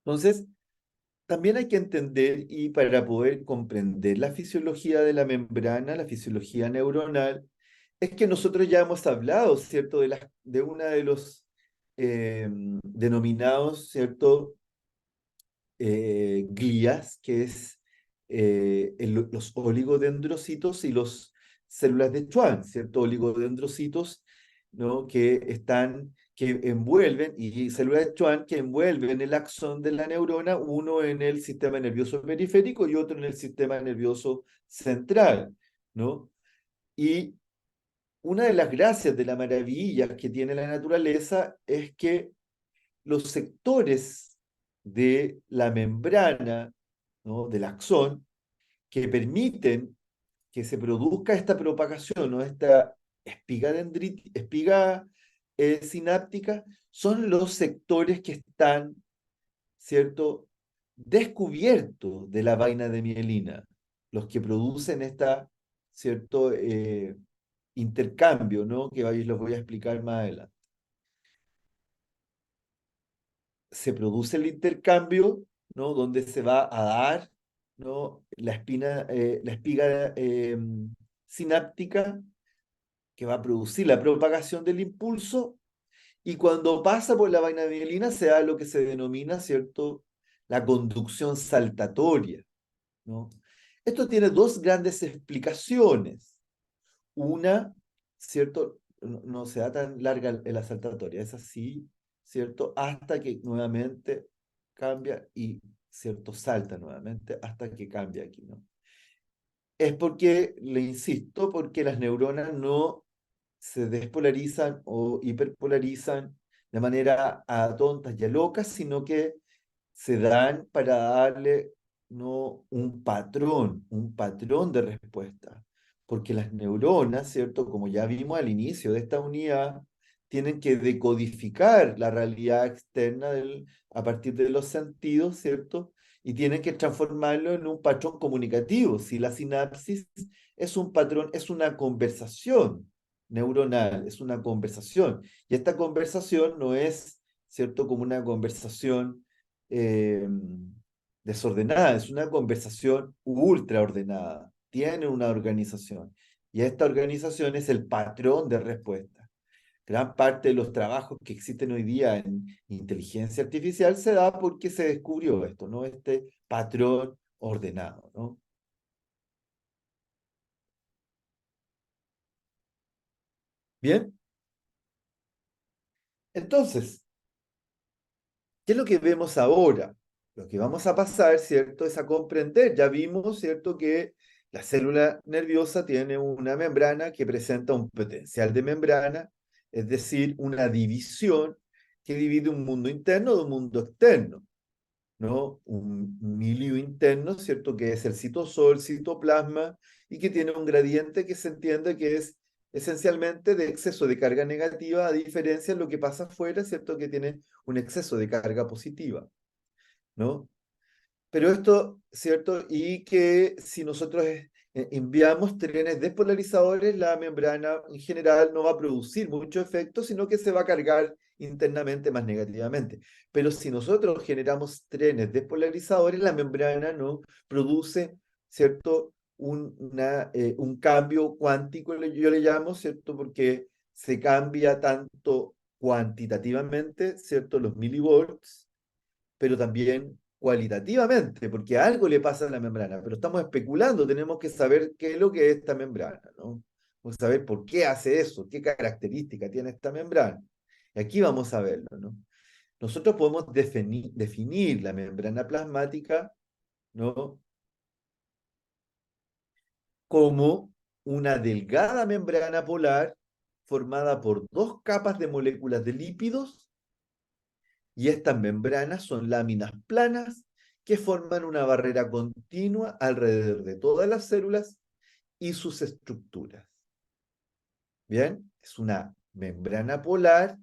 Entonces, también hay que entender, y para poder comprender la fisiología de la membrana, la fisiología neuronal, es que nosotros ya hemos hablado, ¿cierto?, de una de los denominados, ¿cierto?, glías, que es los oligodendrocitos y los células de Schwann, ¿cierto? Oligodendrocitos, ¿no?, que envuelven, y células de Schwann que envuelven el axón de la neurona, uno en el sistema nervioso periférico y otro en el sistema nervioso central, ¿no? Y una de las gracias, de las maravillas que tiene la naturaleza, es que los sectores de la membrana, ¿no?, del axón, que permiten que se produzca esta propagación, ¿no?, esta espiga sináptica, son los sectores que están, ¿cierto?, descubiertos de la vaina de mielina, los que producen ¿cierto?, intercambio, ¿no?, que los voy a explicar más adelante. Se produce el intercambio, ¿no?, donde se va a dar, ¿no?, la espiga sináptica, que va a producir la propagación del impulso, y cuando pasa por la vaina mielina se da lo que se denomina, ¿cierto?, la conducción saltatoria, ¿no? Esto tiene dos grandes explicaciones. Una, ¿cierto? No se da tan larga la saltatoria, es así, ¿cierto? Hasta que nuevamente cambia y, ¿cierto?, salta nuevamente hasta que cambia aquí, ¿no? Es porque, le insisto, porque las neuronas no se despolarizan o hiperpolarizan de manera a tontas y a locas, sino que se dan para darle, ¿no?, un patrón de respuesta. Porque las neuronas, ¿cierto?, como ya vimos al inicio de esta unidad, tienen que decodificar la realidad externa a partir de los sentidos, ¿cierto? Y tienen que transformarlo en un patrón comunicativo. Si la sinapsis es un patrón, es una conversación neuronal, es una conversación. Y esta conversación no es, ¿cierto?, como una conversación eh, desordenada, es una conversación ultraordenada, tiene una organización. Y esta organización es el patrón de respuesta. Gran parte de los trabajos que existen hoy día en inteligencia artificial se da porque se descubrió esto, ¿no?, este patrón ordenado, ¿no? Bien, entonces, ¿qué es lo que vemos ahora? Lo que vamos a pasar, ¿cierto?, es a comprender. Ya vimos, ¿cierto?, que la célula nerviosa tiene una membrana que presenta un potencial de membrana, es decir, una división que divide un mundo interno de un mundo externo, ¿no? Un milieu interno, ¿cierto?, que es el citosol, citoplasma, y que tiene un gradiente que se entiende que es esencialmente de exceso de carga negativa, a diferencia de lo que pasa afuera, ¿cierto?, que tiene un exceso de carga positiva, ¿no? Pero esto, ¿cierto? Y que si nosotros enviamos trenes despolarizadores, la membrana en general no va a producir mucho efecto, sino que se va a cargar internamente más negativamente. Pero si nosotros generamos trenes despolarizadores, la membrana no produce, ¿cierto? Un cambio cuántico, yo le llamo, ¿cierto? Porque se cambia tanto cuantitativamente, ¿cierto? Los milivolts, pero también cualitativamente, porque algo le pasa a la membrana, pero estamos especulando, tenemos que saber qué es lo que es esta membrana, ¿no? Vamos a saber por qué hace eso, qué característica tiene esta membrana. Y aquí vamos a verlo, ¿no? Nosotros podemos definir la membrana plasmática, ¿no?, como una delgada membrana polar formada por dos capas de moléculas de lípidos, y estas membranas son láminas planas que forman una barrera continua alrededor de todas las células y sus estructuras. Bien, es una membrana polar,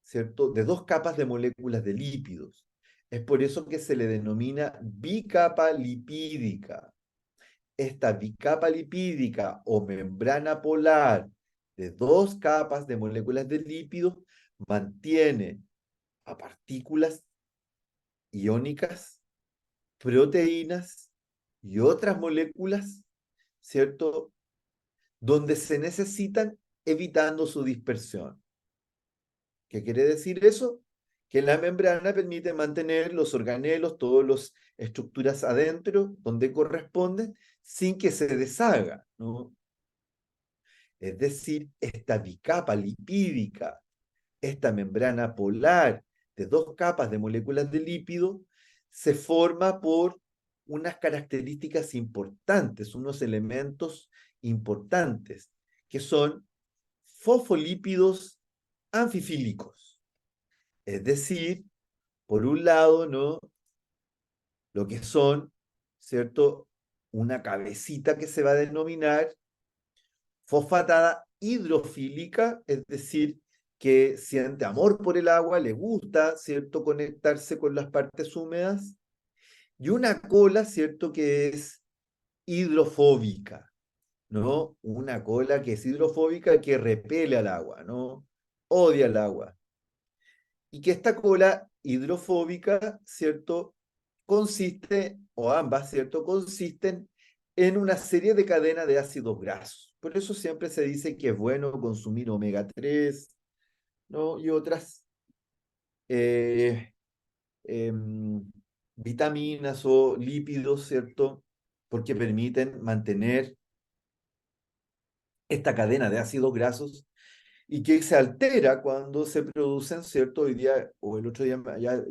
¿cierto?, de dos capas de moléculas de lípidos. Es por eso que se le denomina bicapa lipídica. Esta bicapa lipídica o membrana polar de dos capas de moléculas de lípidos mantiene a partículas iónicas, proteínas y otras moléculas, ¿cierto?, donde se necesitan, evitando su dispersión. ¿Qué quiere decir eso? Que la membrana permite mantener los organelos, todas las estructuras adentro, donde corresponden, sin que se deshaga, ¿no? Es decir, esta bicapa lipídica, esta membrana polar de dos capas de moléculas de lípido, se forma por unas características importantes, unos elementos importantes, que son fosfolípidos anfifílicos. Es decir, por un lado, ¿no?, lo que son, ¿cierto?, una cabecita que se va a denominar fosfatada hidrofílica, es decir, que siente amor por el agua, le gusta, ¿cierto?, conectarse con las partes húmedas, y una cola, ¿cierto?, que es hidrofóbica, ¿no? Una cola que es hidrofóbica, que repele al agua, ¿no? Odia el agua. Y que esta cola hidrofóbica, ¿cierto?, consiste, o ambas, ¿cierto?, consisten en una serie de cadenas de ácidos grasos. Por eso siempre se dice que es bueno consumir omega 3, ¿no?, y otras eh, em, vitaminas o lípidos, ¿cierto?, porque permiten mantener esta cadena de ácidos grasos, y que se altera cuando se producen, ¿cierto? Hoy día o el otro día ya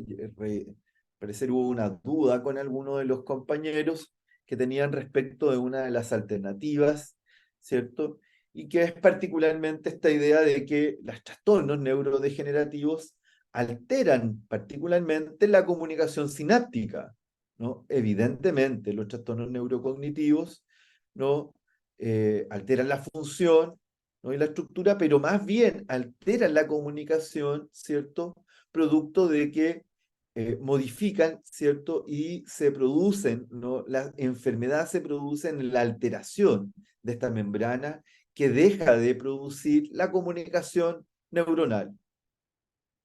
parecer hubo una duda con algunos de los compañeros que tenían respecto de una de las alternativas, ¿cierto? Y que es particularmente esta idea de que los trastornos neurodegenerativos alteran particularmente la comunicación sináptica, ¿no? Evidentemente, los trastornos neurocognitivos, ¿no?, alteran la función, ¿no?, y la estructura, pero más bien alteran la comunicación, ¿cierto?, producto de que modifican, ¿cierto?, y se producen, ¿no?, las enfermedades se producen en la alteración de esta membrana, que deja de producir la comunicación neuronal.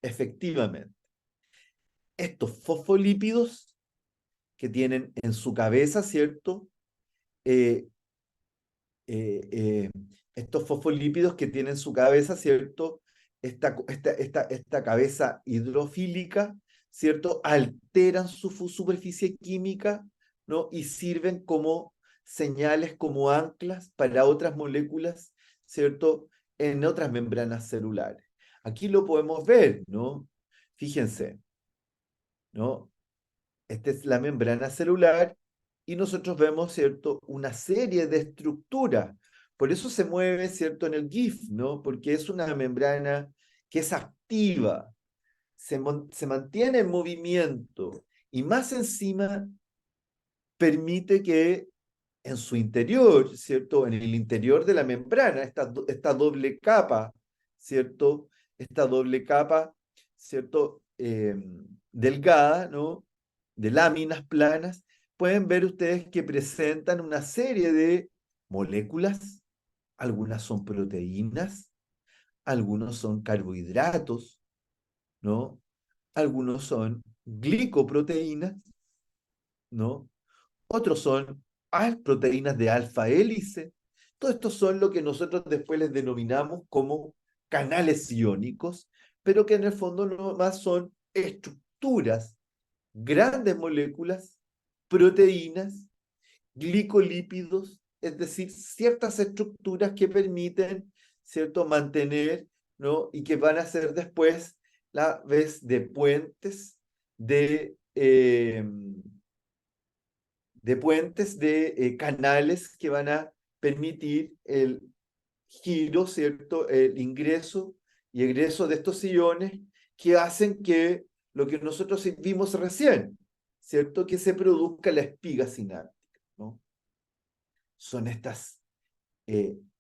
Efectivamente, estos fosfolípidos que tienen en su cabeza, ¿cierto?, eh, eh, eh, estos fosfolípidos que tienen en su cabeza, ¿cierto?, esta cabeza hidrofílica, ¿cierto?, alteran su superficie química, ¿no?, y sirven como señales, como anclas para otras moléculas, ¿cierto?, en otras membranas celulares. Aquí lo podemos ver, ¿no? Fíjense, ¿no? Esta es la membrana celular y nosotros vemos, ¿cierto?, una serie de estructuras. Por eso se mueve, ¿cierto?, en el GIF, ¿no? Porque es una membrana que es activa, se mantiene en movimiento y más encima permite que en su interior, ¿cierto?, en el interior de la membrana, esta doble capa, ¿cierto?, esta doble capa, ¿cierto?, delgada, ¿no?, de láminas planas, pueden ver ustedes que presentan una serie de moléculas, algunas son proteínas, algunos son carbohidratos, ¿no? Algunos son glicoproteínas, ¿no? Otros son proteínas de alfa hélice. Todos estos son lo que nosotros después les denominamos como canales iónicos, pero que en el fondo no más son estructuras, grandes moléculas, proteínas, glicolípidos, es decir, ciertas estructuras que permiten, ¿cierto?, mantener, ¿no? Y que van a ser después la vez de puentes, de canales que van a permitir el giro, ¿cierto? El ingreso y egreso de estos iones que hacen que lo que nosotros vimos recién, ¿cierto? Que se produzca la espiga sináptica, ¿no? Son estas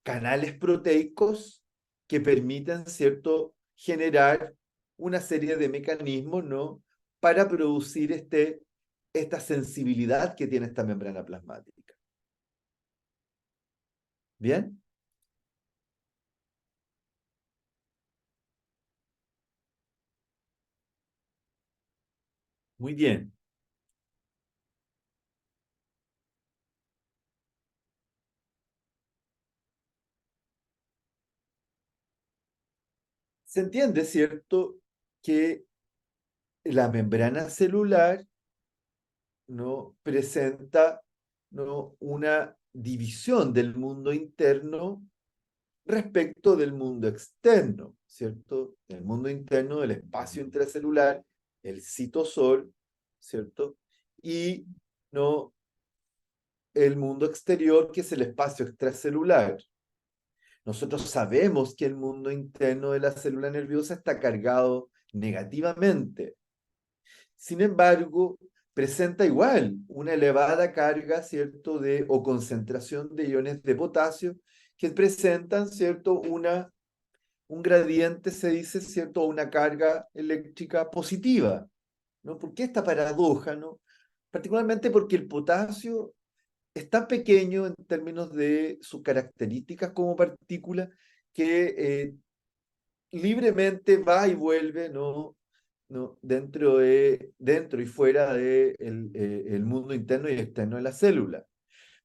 canales proteicos que permiten, ¿cierto?, generar una serie de mecanismos, ¿no?, para producir esta sensibilidad que tiene esta membrana plasmática. ¿Bien? Muy bien. Se entiende, ¿cierto?, que la membrana celular, ¿no?, presenta, ¿no?, una división del mundo interno respecto del mundo externo, ¿cierto? El mundo interno del espacio intracelular, el citosol, ¿cierto? Y no el mundo exterior, que es el espacio extracelular. Nosotros sabemos que el mundo interno de la célula nerviosa está cargado negativamente. Sin embargo, presenta igual una elevada carga, ¿cierto?, o concentración de iones de potasio que presentan, ¿cierto?, un gradiente, se dice, ¿cierto?, una carga eléctrica positiva, ¿no? ¿Por qué esta paradoja, no? Particularmente porque el potasio es tan pequeño en términos de sus características como partícula que libremente va y vuelve, ¿no? ¿No? Dentro y fuera del el mundo interno y externo de la célula.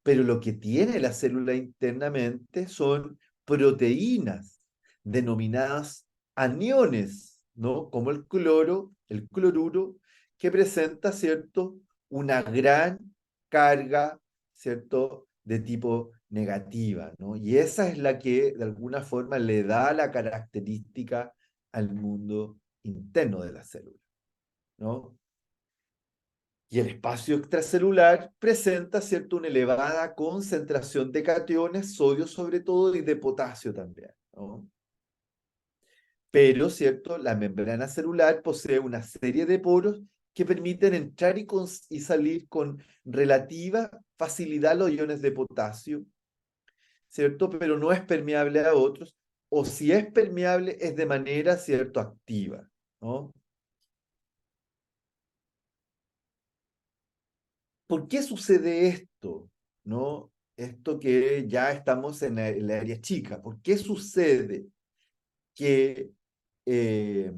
Pero lo que tiene la célula internamente son proteínas denominadas aniones, ¿no? Como el cloro, el cloruro, que presenta, ¿cierto?, una gran carga, ¿cierto?, de tipo negativa, ¿no? Y esa es la que de alguna forma le da la característica al mundo interno de la célula, ¿no? Y el espacio extracelular presenta, ¿cierto?, una elevada concentración de cationes, sodio sobre todo, y de potasio también, ¿no? Pero, ¿cierto?, la membrana celular posee una serie de poros que permiten entrar y salir con relativa facilidad los iones de potasio, ¿cierto? Pero no es permeable a otros, o si es permeable es de manera, ¿cierto?, activa, ¿no? ¿Por qué sucede esto? ¿No? Esto que ya estamos en el área chica. ¿Por qué sucede que, eh,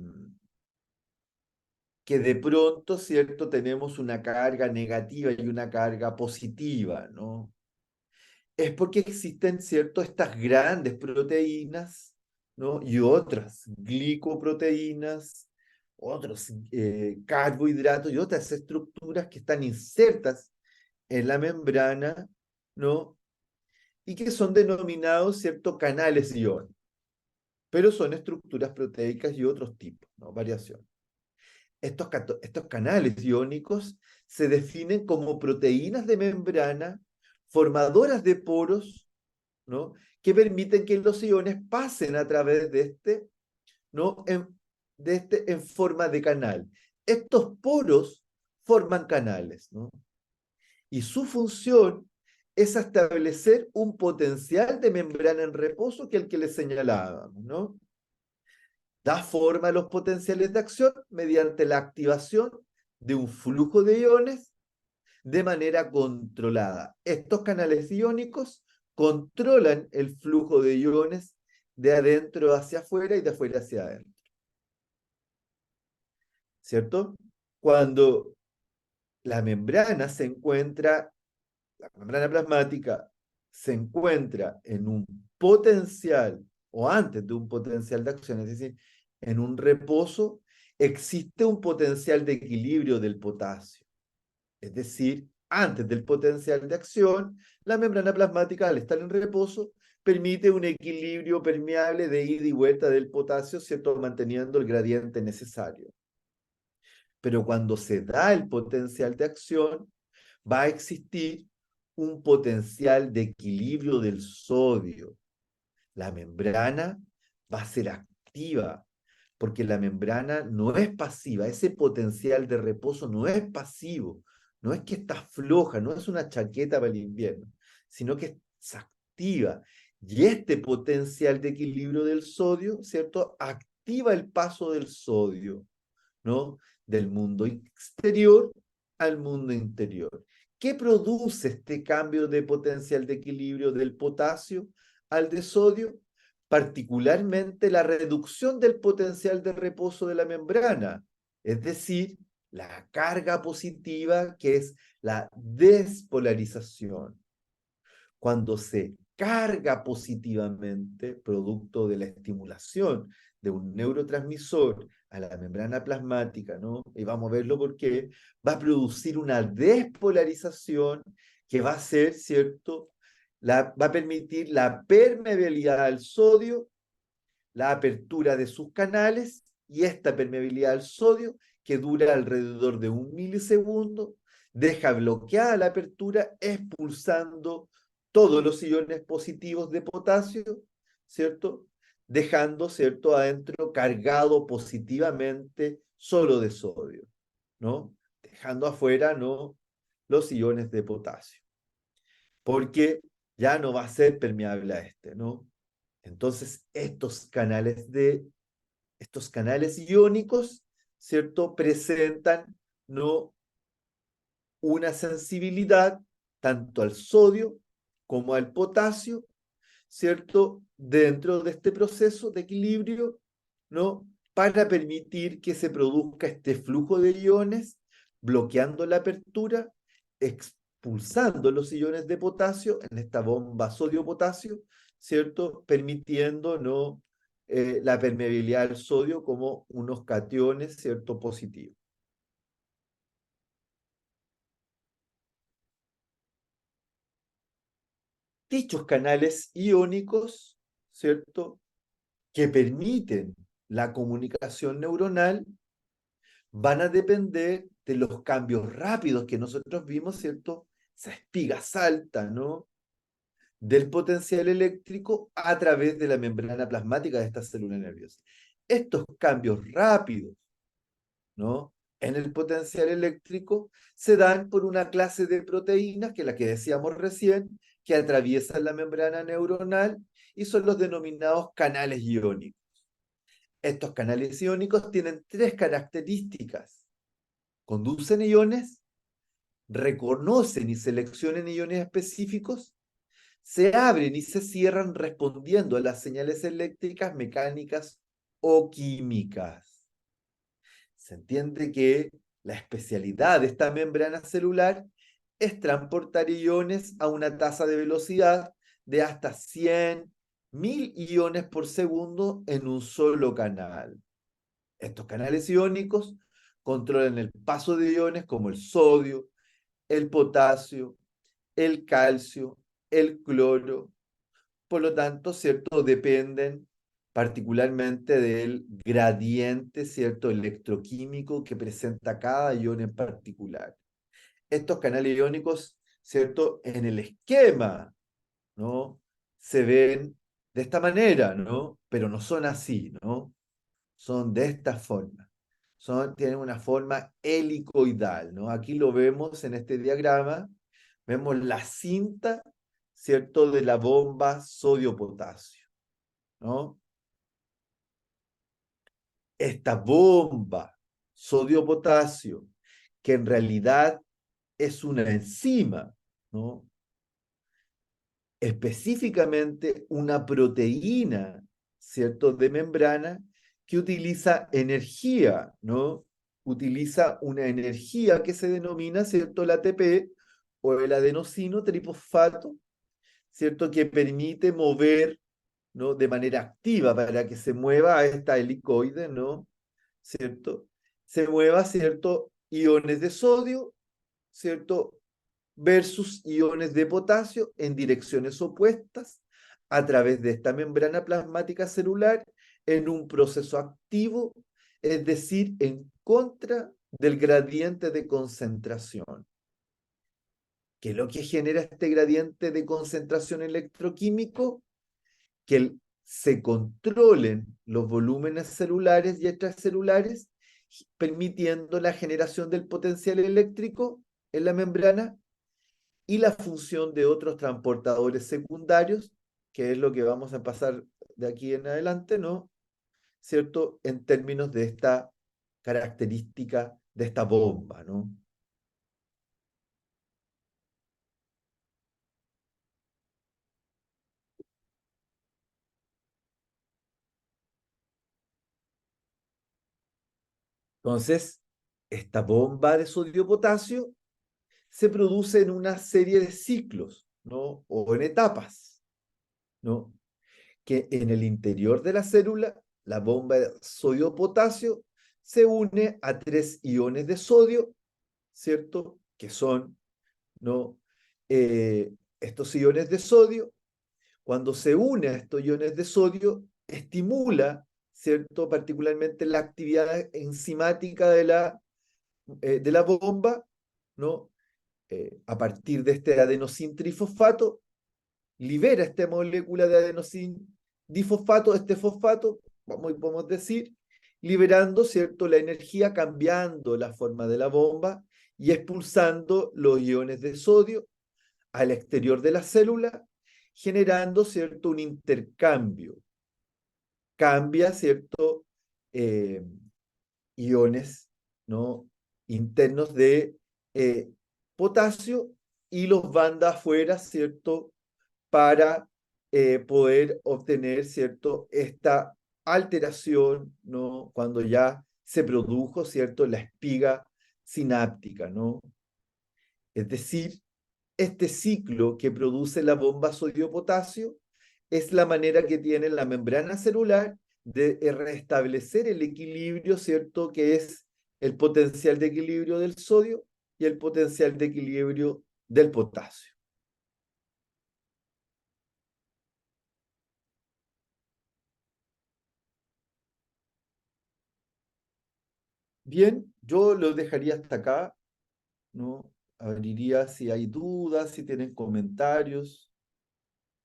que de pronto, ¿cierto?, tenemos una carga negativa y una carga positiva, ¿no? Es porque existen, ¿cierto?, estas grandes proteínas, ¿no?, y otras glicoproteínas, otros carbohidratos y otras estructuras que están insertas en la membrana, ¿no? Y que son denominados, ¿cierto?, canales ion. pero son estructuras proteicas y otros tipos, ¿no? Variación. Estos canales iónicos se definen como proteínas de membrana formadoras de poros, ¿no? Que permiten que los iones pasen a través de este, ¿no? En forma de canal. Estos poros forman canales, ¿no? Y su función es establecer un potencial de membrana en reposo que el que les señalábamos, ¿no? Da forma a los potenciales de acción mediante la activación de un flujo de iones de manera controlada. Estos canales iónicos controlan el flujo de iones de adentro hacia afuera y de afuera hacia adentro, ¿cierto? Cuando la membrana se encuentra, la membrana plasmática se encuentra en un potencial o antes de un potencial de acción, es decir, en un reposo, existe un potencial de equilibrio del potasio. Es decir, antes del potencial de acción, la membrana plasmática, al estar en reposo, permite un equilibrio permeable de ida y vuelta del potasio, ¿cierto? Manteniendo el gradiente necesario. Pero cuando se da el potencial de acción, va a existir un potencial de equilibrio del sodio. La membrana va a ser activa, porque la membrana no es pasiva, ese potencial de reposo no es pasivo, no es que está floja, no es una chaqueta para el invierno, sino que se activa. Y este potencial de equilibrio del sodio, ¿cierto? Activa el paso del sodio, ¿no? Del mundo exterior al mundo interior. ¿Qué produce este cambio de potencial de equilibrio del potasio al de sodio? Particularmente la reducción del potencial de reposo de la membrana, es decir, la carga positiva, que es la despolarización. Cuando se carga positivamente, producto de la estimulación de un neurotransmisor a la membrana plasmática, ¿no? Y vamos a verlo porque va a producir una despolarización que va a ser, ¿cierto? Va a permitir la permeabilidad al sodio, la apertura de sus canales y esta permeabilidad al sodio, que dura alrededor de 1 milisegundo, deja bloqueada la apertura expulsando todos los iones positivos de potasio, ¿cierto? Dejando, ¿cierto?, adentro cargado positivamente solo de sodio, ¿no? Dejando afuera, ¿no?, los iones de potasio, porque ya no va a ser permeable a este, ¿no? Entonces, estos canales iónicos, ¿cierto?, presentan, ¿no?, una sensibilidad tanto al sodio como al potasio, ¿cierto?, dentro de este proceso de equilibrio, ¿no?, para permitir que se produzca este flujo de iones, bloqueando la apertura, expulsando los iones de potasio en esta bomba sodio-potasio, ¿cierto?, permitiendo, ¿no?, la permeabilidad del sodio como unos cationes, ¿cierto?, positivos. Dichos canales iónicos, ¿cierto?, que permiten la comunicación neuronal, van a depender de los cambios rápidos que nosotros vimos, ¿cierto? Esa espiga salta, ¿no?, del potencial eléctrico a través de la membrana plasmática de esta célula nerviosa. Estos cambios rápidos, ¿no?, en el potencial eléctrico se dan por una clase de proteínas, que es la que decíamos recién, que atraviesan la membrana neuronal y son los denominados canales iónicos. Estos canales iónicos tienen tres características: conducen iones, reconocen y seleccionan iones específicos, se abren y se cierran respondiendo a las señales eléctricas, mecánicas o químicas. Se entiende que la especialidad de esta membrana celular es transportar iones a una tasa de velocidad de hasta 100.000 iones por segundo en un solo canal. Estos canales iónicos controlan el paso de iones como el sodio, el potasio, el calcio, el cloro. Por lo tanto, ¿cierto?, dependen particularmente del gradiente, ¿cierto?, electroquímico que presenta cada ion en particular. Estos canales iónicos, ¿cierto?, en el esquema, ¿no?, se ven de esta manera, ¿no?, pero no son así, ¿no? Son de esta forma. Tienen una forma helicoidal, ¿no? Aquí lo vemos en este diagrama, vemos la cinta, ¿cierto?, de la bomba sodio-potasio, ¿no? Esta bomba sodio-potasio, que en realidad es una enzima, ¿no?, específicamente una proteína, ¿cierto?, de membrana que utiliza energía, ¿no? Utiliza una energía que se denomina, ¿cierto?, el ATP o el adenosino trifosfato, ¿cierto?, que permite mover, ¿no?, de manera activa para que se mueva a esta helicoide, ¿no?, ¿cierto? Se mueva, ¿cierto?, iones de sodio, ¿cierto?, versus iones de potasio en direcciones opuestas a través de esta membrana plasmática celular en un proceso activo, es decir, en contra del gradiente de concentración. ¿Qué es lo que genera este gradiente de concentración electroquímico? Que se controlen los volúmenes celulares y extracelulares, permitiendo la generación del potencial eléctrico en la membrana y la función de otros transportadores secundarios, que es lo que vamos a pasar de aquí en adelante, ¿no? ¿Cierto? En términos de esta característica de esta bomba, ¿no? Entonces, esta bomba de sodio-potasio se produce en una serie de ciclos, ¿no?, o en etapas, ¿no?, que en el interior de la célula, la bomba de sodio-potasio se une a 3 iones de sodio, ¿cierto?, que son, ¿no?, estos iones de sodio. Cuando se une a estos iones de sodio, estimula, ¿cierto?, particularmente la actividad enzimática de la bomba, ¿no?, a partir de este adenosín trifosfato, libera esta molécula de adenosín difosfato, este fosfato, podemos decir, liberando, ¿cierto?, la energía, cambiando la forma de la bomba y expulsando los iones de sodio al exterior de la célula, generando, ¿cierto?, un intercambio. Cambia, ¿cierto?, eh, iones, ¿no?, internos de potasio y los manda afuera, ¿cierto?, para poder obtener, ¿cierto?, esta alteración, ¿no?, cuando ya se produjo, ¿cierto?, la espiga sináptica, ¿no? Es decir, este ciclo que produce la bomba sodio-potasio es la manera que tiene la membrana celular de restablecer el equilibrio, ¿cierto?, que es el potencial de equilibrio del sodio y el potencial de equilibrio del potasio. Bien, yo los dejaría hasta acá, ¿no? Abriría si hay dudas, si tienen comentarios.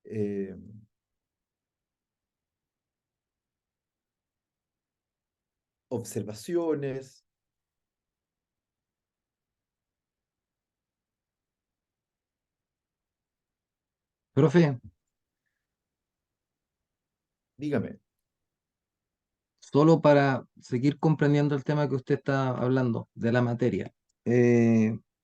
eh, Observaciones. Profe, Dígame. solo para seguir comprendiendo el tema que usted está hablando de la materia,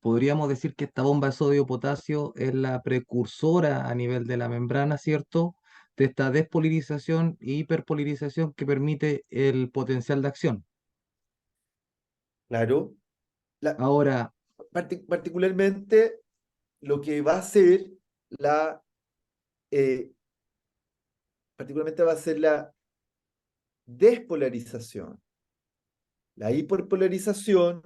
podríamos decir que esta bomba de sodio-potasio es la precursora a nivel de la membrana, ¿cierto? De esta despolarización e hiperpolarización que permite el potencial de acción. Claro, la, Ahora, particularmente lo que va a ser la, eh, particularmente va a ser la despolarización. La hiperpolarización,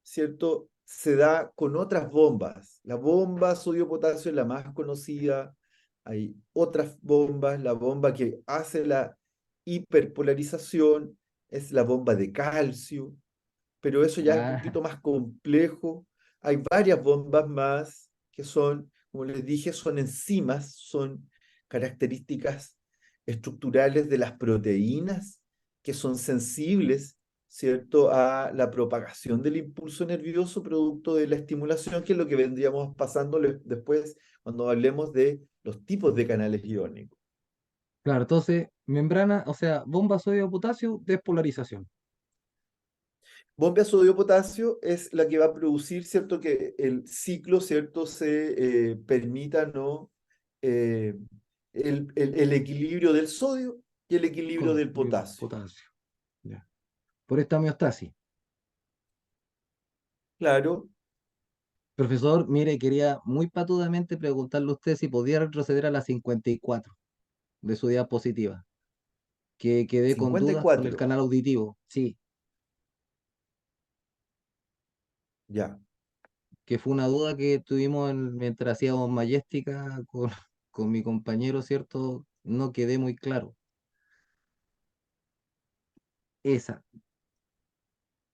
¿cierto?, se da con otras bombas. La bomba sodio-potasio es la más conocida. Hay otras bombas, la bomba que hace la hiperpolarización, es la bomba de calcio, pero eso ya es un Ah, poquito más complejo. Hay varias bombas más que son, como les dije, son enzimas, son características estructurales de las proteínas que son sensibles, ¿cierto?, a la propagación del impulso nervioso producto de la estimulación, que es lo que vendríamos pasando después cuando hablemos de los tipos de canales iónicos. claro, entonces, membrana, o sea, bomba sodio-potasio, despolarización. Bomba sodio-potasio es la que va a producir, ¿cierto?, que el ciclo, ¿cierto?, se permita, ¿no?, eh, el equilibrio del sodio y el equilibrio del Y el potasio. potasio. Ya. Por esta homeostasis. Claro, Profesor, mire, quería muy patudamente preguntarle a usted si podía retroceder a la 54 de su diapositiva, que quedé con cincuenta y dudas con el cuatro canal auditivo. Sí, ya. que fue una duda que tuvimos mientras hacíamos Mayéstica con, con mi compañero, ¿cierto? No quedé muy claro. Esa.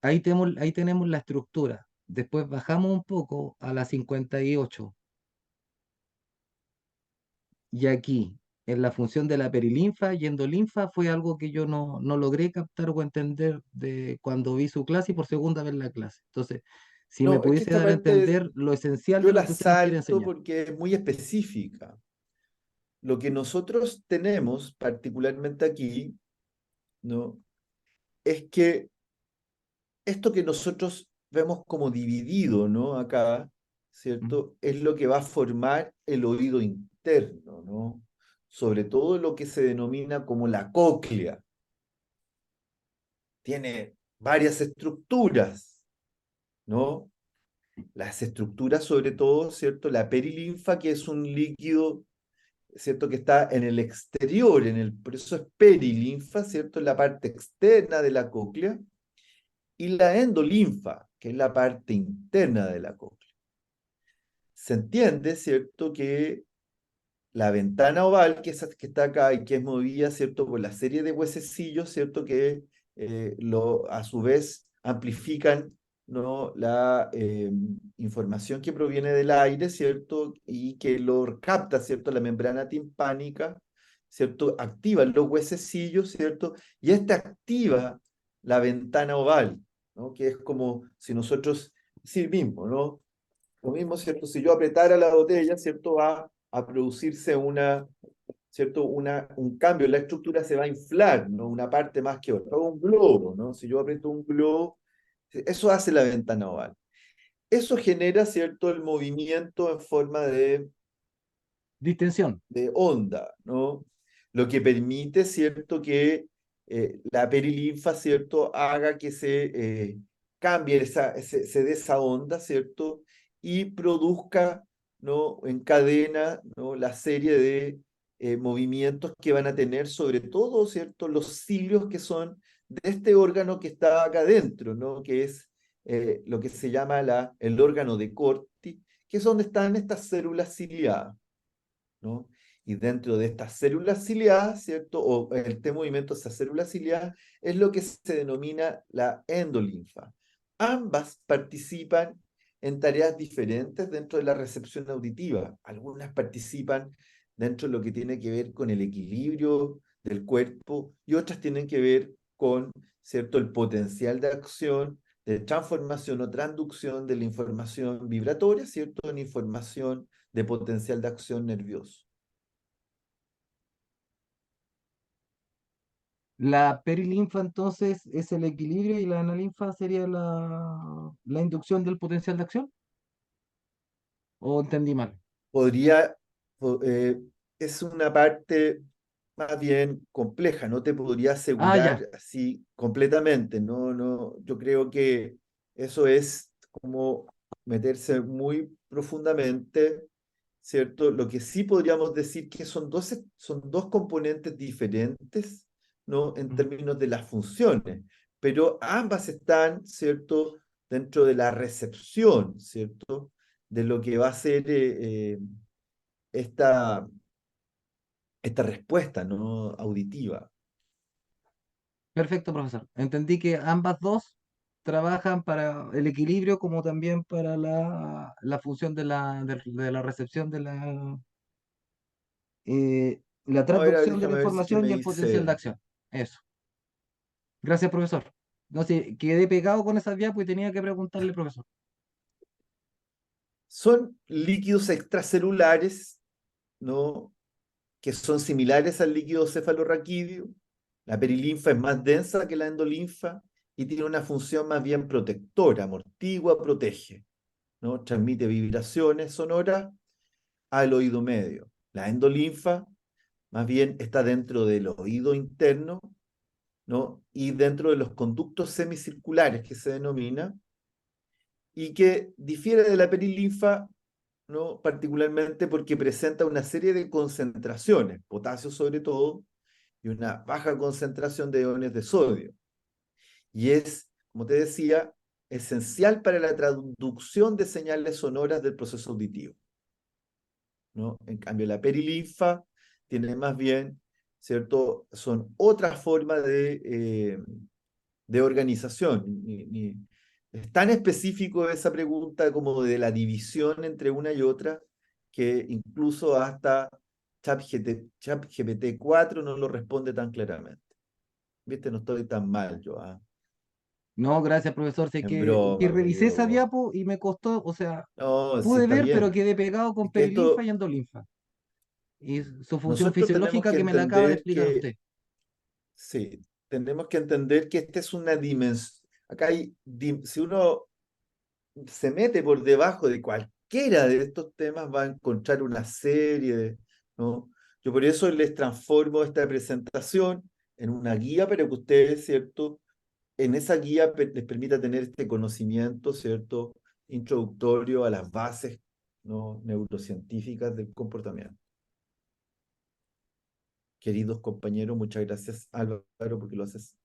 Ahí tenemos la estructura. Después bajamos un poco a la 58. Y aquí, en la función de la perilinfa y endolinfa, fue algo que yo no logré captar o entender de cuando vi su clase y por segunda vez la clase. Entonces, si me No, es que pudiese esta dar a parte entender lo esencial yo de lo la que usted nos quiere salto enseñar. porque es muy específica. Lo que nosotros tenemos, particularmente aquí, ¿no?, es que esto que nosotros vemos como dividido, ¿no?, acá, ¿Mm? ¿cierto?, es lo que va a formar el oído interno, ¿no? Sobre todo lo que se denomina como la cóclea. Tiene varias estructuras, ¿no? Las estructuras, sobre todo, ¿cierto? La perilinfa, que es un líquido, ¿cierto?, que está en el exterior, por eso es perilinfa, ¿cierto?, en la parte externa de la cóclea, y la endolinfa, que es la parte interna de la cóclea. Se entiende, ¿cierto?, que la ventana oval, que está acá y que es movida, ¿cierto?, por la serie de huesecillos, ¿cierto?, que a su vez amplifican, ¿no?, la información que proviene del aire, ¿cierto?, y que lo capta, ¿cierto?, la membrana timpánica, ¿cierto?, activa los huesecillos, ¿cierto?, y esta activa la ventana oval, ¿no?, que es como si nosotros, sí mismo, ¿no? Lo mismo, ¿cierto? Si yo apretara la botella, ¿cierto? Va a producirse ¿cierto? Un cambio en la estructura, se va a inflar, ¿no? Una parte más que otra. O un globo, ¿no? Si yo aprieto un globo, eso hace la ventana oval. Eso genera, ¿cierto?, el movimiento en forma Distensión. de onda, ¿no? Lo que permite, ¿cierto?, que la perilinfa, ¿cierto?, haga que cambie se dé esa onda, ¿cierto?, y produzca, ¿no?, en cadena, ¿no?, la serie de movimientos que van a tener, sobre todo, ¿cierto?, los cilios que son de este órgano que está acá adentro, ¿no?, que es lo que se llama el órgano de Corti, que es donde están estas células ciliadas, ¿no? Y dentro de estas células ciliadas, ¿cierto? O este movimiento de esas células ciliadas es lo que se denomina la endolinfa. Ambas participan en tareas diferentes dentro de la recepción auditiva. Algunas participan dentro de lo que tiene que ver con el equilibrio del cuerpo y otras tienen que ver con, ¿cierto?, el potencial de acción, de transformación o transducción de la información vibratoria, ¿cierto?, en información de potencial de acción nervioso. La perilinfa entonces es el equilibrio y la analinfa sería la inducción del potencial de acción. ¿O entendí mal? Podría, po- eh, es una parte más bien compleja, no te podría Ah, ya. asegurar así completamente, no, no, yo creo que eso es como meterse muy profundamente, ¿cierto? Lo que sí podríamos decir que son dos componentes diferentes, ¿no?, en Mm. términos de las funciones, pero ambas están, ¿cierto?, dentro de la recepción, ¿cierto?, de lo que va a ser esta, esta respuesta, ¿no?, auditiva. Perfecto, profesor. Entendí que ambas dos trabajan para el equilibrio como también para la función de la recepción de la A ver, traducción de la déjame ver si que información me y el potencial de dice. acción. Eso. Gracias, profesor. No sé, quedé pegado con esas diapos y tenía que preguntarle, profesor. Son líquidos extracelulares, ¿no? Que son similares al líquido cefalorraquídeo. La perilinfa es más densa que la endolinfa y tiene una función más bien protectora, amortigua, protege, ¿no? Transmite vibraciones sonoras al oído medio. La endolinfa más bien está dentro del oído interno, ¿no? Y dentro de los conductos semicirculares que se denomina, y que difiere de la perilinfa, ¿no? Particularmente porque presenta una serie de concentraciones, potasio sobre todo, y una baja concentración de iones de sodio. Y es, como te decía, esencial para la traducción de señales sonoras del proceso auditivo, ¿no? En cambio, la perilinfa tiene más bien, ¿cierto? Son otra forma de organización. Es tan específico esa pregunta como de la división entre una y otra que incluso hasta ChatGPT 4 no lo responde tan claramente. ¿Viste? No estoy tan mal yo, ¿ah? No, gracias, profesor. Sé En que broma, revisé esa amigo. diapo y me costó, o sea, No, sí pude está ver, pero bien. quedé pegado con Es que perilinfa y esto, endolinfa. Y su función nosotros tenemos fisiológica que que me la acaba de entender explicar que, usted. sí, tenemos que entender que esta es una dimensión. Acá hay, si uno se mete por debajo de cualquiera de estos temas, va a encontrar una serie de, ¿no? Yo por eso les transformo esta presentación en una guía para que ustedes, ¿cierto? En esa guía les permita tener este conocimiento, ¿cierto? Introductorio a las bases, ¿no? Neurocientíficas del comportamiento. Queridos compañeros, muchas gracias Álvaro porque lo haces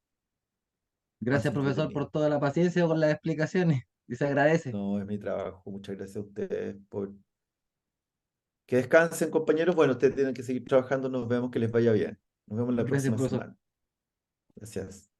más Gracias, profesor, por entretenido. toda la paciencia con las explicaciones. Y se agradece. No, es mi trabajo. Muchas gracias a ustedes por que descansen, compañeros. Bueno, ustedes tienen que seguir trabajando. Nos vemos, que les vaya bien. Nos vemos la Gracias, próxima profesor. semana. Gracias.